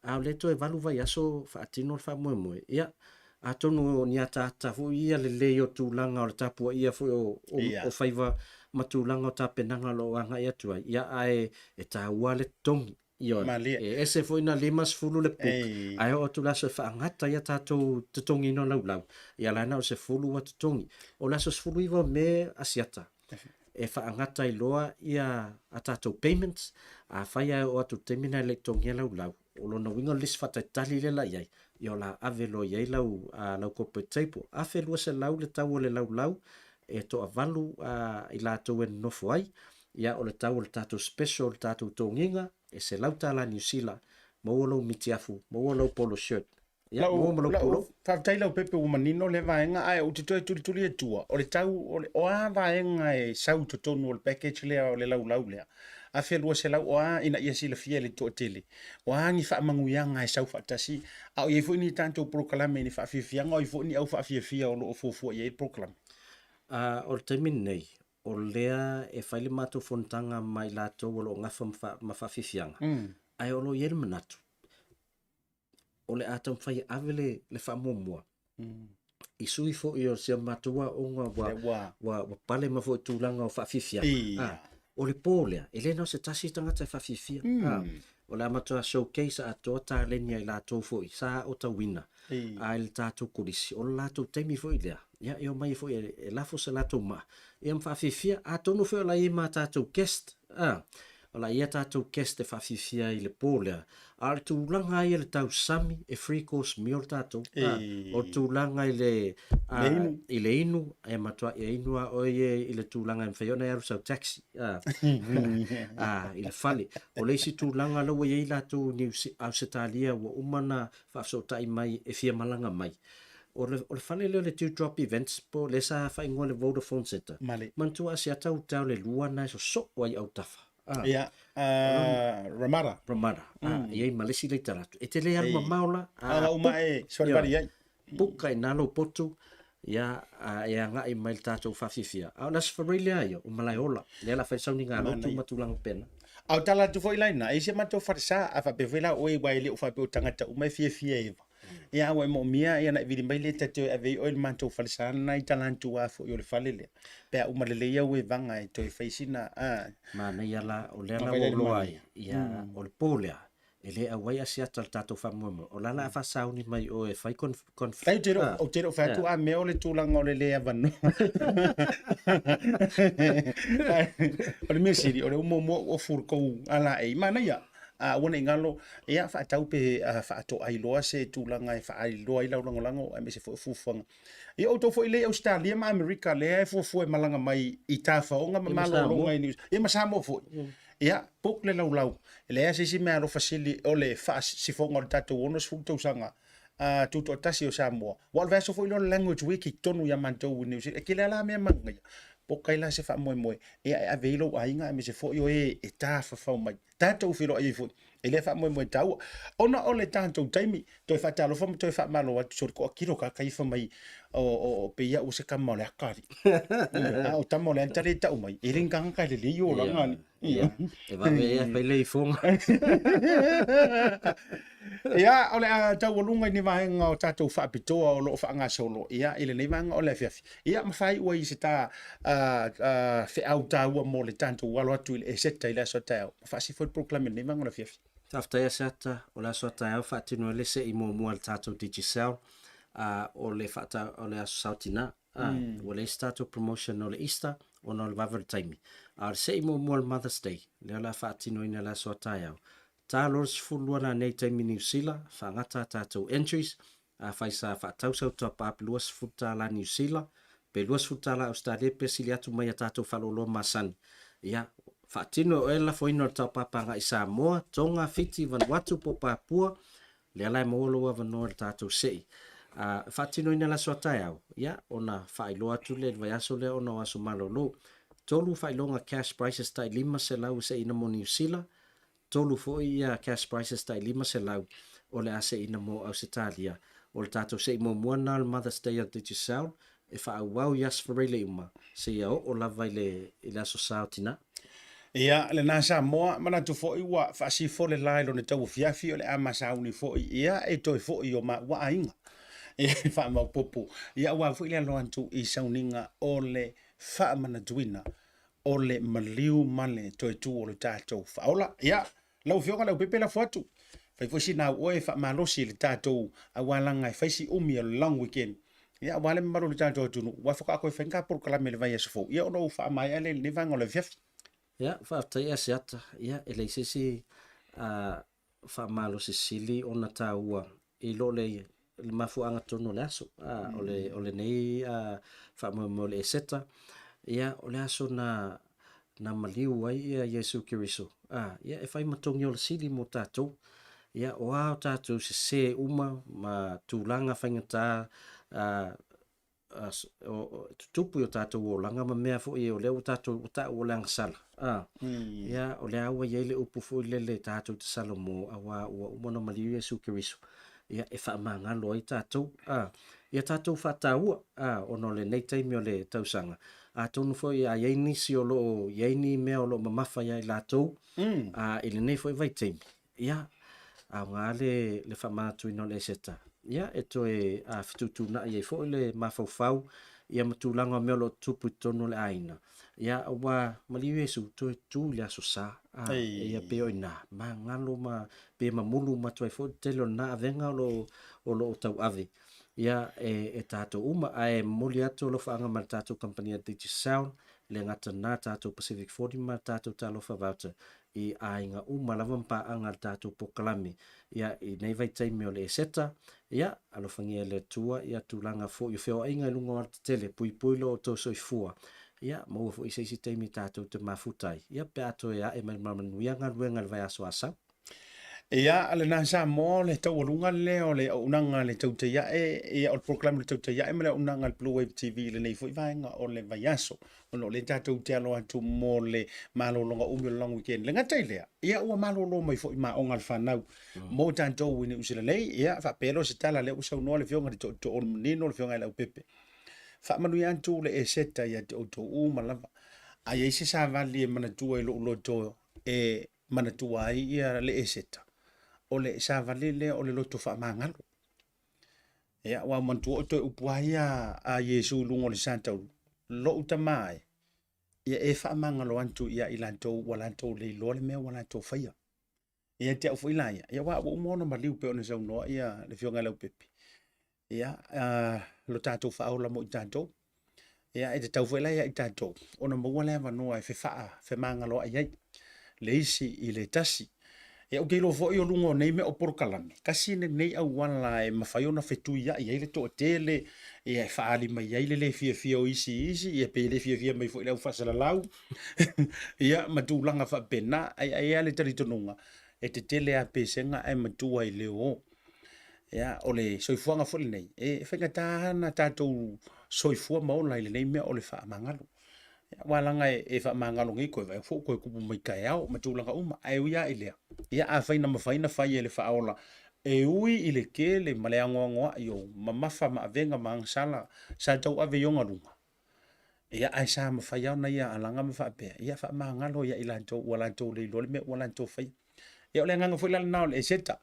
a le to valu vai aso fa atino fa mo ia a tonu ni ata fu ia le o tulanga o tapu ia fu o faiva matulanga o tapenanga lo anga ia tu ia ai e ta wale tong ia ese foi na limas fulu le puk ai o tu laso fa ngata ia tato tongi no lau ia la na se fulu wa tongi o laso fulu iva me asiata e fa ngata i loa ia atato payments a faya o atu terminal tongi lau o lona wingo lis fata tali le la iai io la avelo iai lau corporate table a fe lua se lau le tau le lau e to avalu i la to en no foi ia o le tau le tato special tato tonginga e se lau tala New Zealand mo lo mitiafu mo lo polo shirt ia mo lo polo fa tai Leaupepe o manino le vaenga ai o te tuli e tua o le tau o a vaenga e sau to tonu o le package le o le lau le a fe lua se lau o a ina ia sila fia le to tele o a ngi fa manguianga e sau fa tasi a o ye fo ni tanto proclame ni fa fianga o fo ni au fa fia o lo fo ye proclame o le taimini nei o lea e whaile mātou fontanga mai lātou o lo ngafa ma whawhiwhianga. Ai o lo iere manatu. O le ātau whai awele le whamomua. I sui fo i o sia mātua o ngā wa pale ma fo i tūlanga o whawhiwhianga. O le pōlea, e le no se tasi tangata whawhiwhia. o le amatua showcase a toa taleni ai latou foi sa o tawina ai le tatou kulisi o latou taimi foi lea ia e o mai foi e lafo se latou ma ia mfaafifia a tonu foi o la ia ma tatou guest o la ia tatou guest e faafifia i le polea a le tulaga ai le tausami e free course meal tatou o tulaga i le i le inu e matua e inu a o i le tulaga e mfaiona e aru taxi i le fale o le isi tulaga lau e latou ni Ausitalia ua umana faasotai mai e fia malanga mai o le fale le drop events po le sa faingoa le Vodafone Center mantua se atau tau le luana so ai au tafa ia Ramada ia malesi le taratu e te le alma maula uma e sorbari ai puka nalo potu ia ia ngai mai tatou fafifia au nas familia ia o malai ola le la faisau ni ngalo tu matulang pena au tala tu foi laina e se mato farsa a fa bevela o e wai le o fa pe o tangata uma fie eva ia o mo mia ia na vidi mai le tatu e ve o mato farsa na i talantu a fo yo le falele pe uma le ia o e vanga e to e faisina mana ia la o le la o loai ia o le polea ele awai asia tatou famomo o lala fa sauni mai o e fai kon fai tero fa tu a me o le tulanga o le avano o le mesiri o le mo o furko ala e mana ia a wona ngalo ia fa tau pe fa to ai loa se tulanga e fa ai loa i la lango e me se fufanga ia o to fo ile Australia ma America le fo malanga mai i tafa o nga malo longa ni ia masamo fo ia pok le lau le se me aro fasili o le fa si fo ngol tatu ono su to sanga tuto Tasi o Samoa wal verso fo le language wiki tonu ya manto ni se ke la me manga pokai la se fa mo e avelo ainga me se fo yo e tafa fa mai tato filo ai fo ele fa mo tau ona ole tanto taimi to fa talo fo to fa malo wa sur ko kilo ka kai fa mai o pe ya o se ka mo le akari o tamo le tare ta mai ele ngang ka le yo la ngani e va be pe le fo ia ole a tau lunga ni vai nga tato fa pitoa o lo fa nga solo ia ile nei vanga ole fiafi ia ma fai o i se ta fe auta o mo le tanto walo atu e seta ile so tao fa si fo proclamer nei vanga ole fiafi tafta ia seta o la so tao fa tino le se i mo tato digital o le fata o le sautina o le stato promotion o le Easter o no le advertisement se i mo Mother's Day le la fa tino ina la so tao talos fulwana nei taimi New Zealand fa ngata tatou entries faisa fa tausa top up luas futa la New Zealand pe luas futa la Australia pe siliatu mai tatou falolo masan ia fa tino ela foi no top up nga i Samoa tonga fiti van watu po Papua le ala mo lo wa no tatou sei fa tino ina la sota ia ona fa ilo atu le vai aso le ona aso malolo tolu fa ilonga cash prices tai lima se lau se ina mo New Zealand tolu foi cash prices tai lima se lau o le ase ina mo Ausitalia o le tatou se mo moana le Mother's Day of the Sound e fa au yas for really uma se ia o lava ile ila so sautina ia le na Samoa mana tu foi wa fa si fo le lai lo ne tau fiafi o le ama sauni foi ia e toi foi o ma wa ainga e fa ma popo ia wa foi le lo antu i sauninga o le fa mana tuina o le maliu male toi tu o le tatou fa ola ia lau fionga lau pepe la fotu fai fosi na oe fa malosi le tatou awalanga e faisi umi o long weekend ia wale maro le tatou tunu wa foka ko fenga por kala me le vai sfo ia ono fa mai ale le vanga le fiafi ia fa tai asiata ia ele sisi fa malosi sili ona taua i lo le mafu anga tonu le aso ole nei fa mo le seta ia ole aso na maliu ai ia Yesu Kiriso ia e fai matongi o le sili mo tatou ia o au tatou se uma ma tūlanga whaingata tupu o tatou o langa ma mea fo i o leo tatou o ta o langa sala ia o le awa iei le upu fo i le tatou te sala mo awa ua umona maliu Yesu Kiriso ia e wha mangalo ai tatou ia tatou whataua ono le nei taimi o le tausanga tonu fo i a iei si o lo iei ni mea o lo mamafa ia i latou ili nei fo i vai taimi ia ngā le whamātui no le seta ia e toi fitutu na iei fo le mafaufau ia matulanga me lo tupu tonu le aina ia wa maliwe su tu le aso sa ia pe ina ma ngalo ma pe mamulu ma toi fo telo na avenga o lo tau ave ia e tato uma ai moli atu lo faanga ma tato company Digi Sound le ngata na tato Pacific 40 ma tato talo fa voucher I ainga uma lava mpa anga tato pokalami ia I nei vai taimi o le seta ia alo fangia le tua ia tulanga fo yo feo ainga lunga tele pui pui lo to soifua ia mo fo isi taimi tato te mafutai ia pe ato ia e manuia ngaluenga le vai aso asa Ia ale na sa mo le tau lunga le o le unanga le tau te ia o program le tau te ia me le unanga le Bluwave TV le nei foi vaenga o le vaiaso o no le tau te alo atu mo le malolonga umi long weekend le ngata ilea ia ua malolo mai foi ma onga le whanau mo tantou wini usila nei ia fa pero se tala le usau noa le fionga to o nino le fionga Leaupepe fa manu ia antu le e seta ia te o to malava a ia se sa vali e manatua I lo to e manatua ai ia le e seta o le sa vale le o le loto fa mangalo ia wa mantu o to upuaia a Yesu lungo le santa lo utamai ia e fa mangalo antu ia ilanto walanto le lo le me walanto faia ia te fu ilaia ia wa o mono ma liu pe ona sa no ia le fionga Leaupepe ia lo tato fa ola mo tato ia e te tau fu ilaia I tato ona mo wala va no e fe mangalo ai le isi I le tasi ia o keilo fo o lungo nei me o porkalami kasi nei au wala e mafaiona fetu ia ile to tele ia faali mai ia le fia o isi ia pe le fia mai fo le fasala lau ia matulanga fa pena ai le taritonunga e te tele a pesenga ai matua I leo ia o le soifuanga fo nei e fenga tana tatou soifua maola I le nei me o le fa mangalo walanga e fa mangalo ngi ko vai fo ko ku mai kai au matulanga uma ai ia ile ia a faina mafaina fai ele fa ola e ui ile ke le maleango yo mamafa ma venga mangsala sa tau ave yonga lunga ia ai sa mafai au na ia alanga mafa pe ia fa mangalo ia ila to wala to le lo me wala to fai ia le nganga fo la na le seta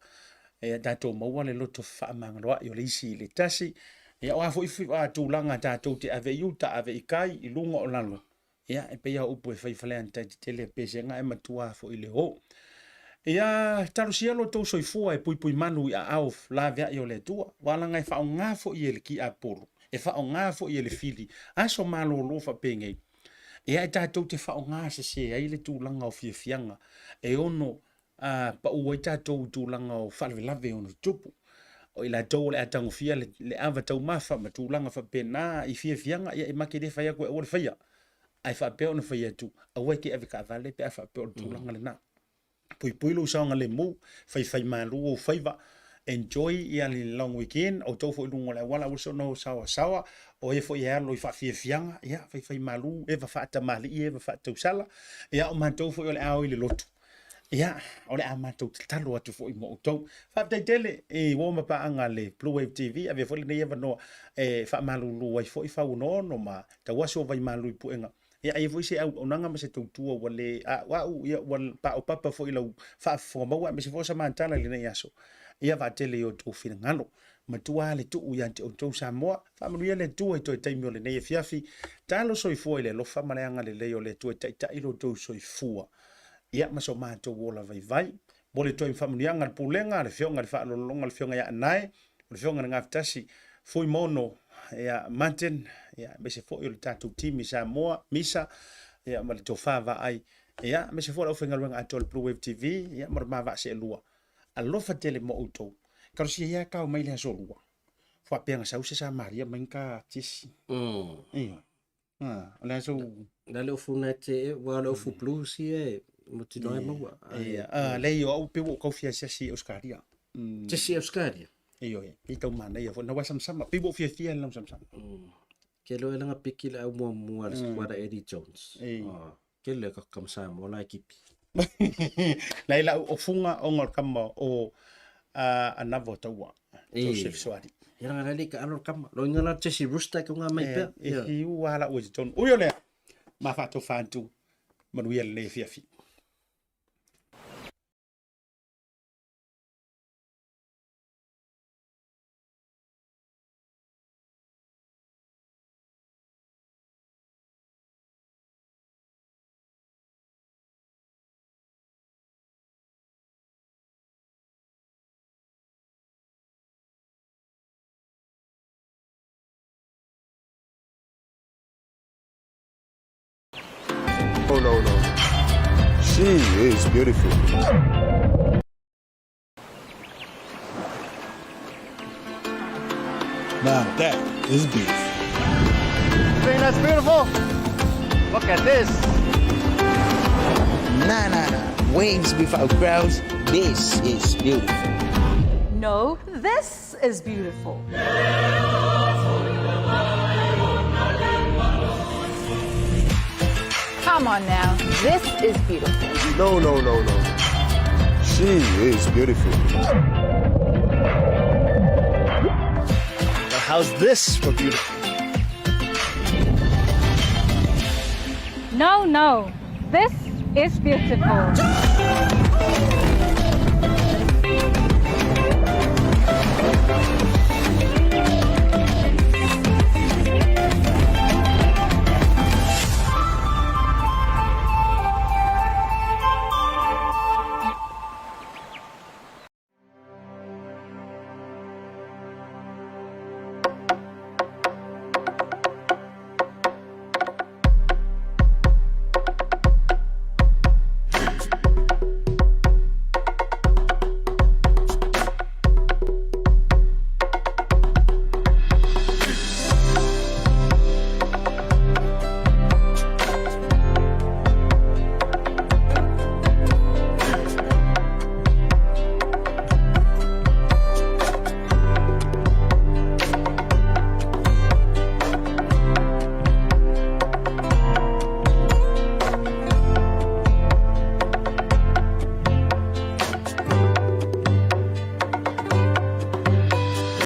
ia tato mo wala loto fa mangalo yo le isi le tasi ia wa fo ifi a tulanga tato te ave yuta ave ikai I lunga o lalo ia e pe ia upu e fai fale anta te tele pese nga e matua fo ile ho ia talo sialo to soifua e pui manu ia au la vea yo le tua wala nga e fa nga fo ile ki apolo e fa nga fo ile fili aso malo lo fa penge ia e tato te fa nga se ai le tu langa o fianga e ono pa u e tato tu langa o fa lave ono tupu o ila tau le atango fia le ava tau mafa ma tu langa fa pena I fianga ia e makede fa ia ko o le fa ia ai fa pe ona fa tu a we ke ave ka vale pe fa pe tu langa le na pui lo sanga le mu fai malu o faiva enjoy ia le long weekend o to fo lungo la wala so no sawa o e fo ia lo fa fianga ia fai malu e fa ta mali e fa tu sala ia o man to fo le au le lotu ia o le ama to talo atu fo mo to fa te tele e wo ma pa anga le Bluwave TV ave fo le ne no e fa malu lu wai fo fa no ma ta waso vai malu pu enga ia ai foi se au onanga ma se tutua wale wa ia wal pa o papa foi lo fa fo ma wa me se fo sa mantala le nei aso ia va tele o to fina ngalo ma tua le tu ia te o to Samoa fa ma le tu e to e taimi o le nei fiafi talo soi foi le lo fa ma le anga le le o le tu e ta ilo to soi fua ia ma so ma to wola vai mo le to in fa ma anga pulenga le fionga le fa lo longa le fionga ia nai le fionga nga ftasi foi mono ia Martin ia me se fo yo tatu timi Samoa misa ia ma to fa va ai ia me se fo o fenga luanga atol Bluwave TV ia ma va se lua a lo fa tele mo auto ka si ia ka mai le so lua fo penga sa usa Maria menka tisi ia la so la le funa te wa le fu plus e mo ti no mo ia le yo au pe ko fia si Oscaria te si Oscaria iyo I tau mana ia fo na wasam sama pe bo fia lang sam ke lo langa pikila au mo al squad Eddie Jones ke le ka kam sa mo la ekipi Laila o funga o ngor kama o anavo taua Joseph Swadi ia nga le ka alor kam lo ngala te si rusta ko nga mai pe e wala o John uyo le ma fa to fantu manuel le fiafi no. She is beautiful. Now that is beef. Think that's beautiful? Look at this. Nah. Waves without crowds. This is beautiful. No, this is beautiful. Come on now. This is beautiful. No. She is beautiful. Now how's this for beautiful? No. This is beautiful.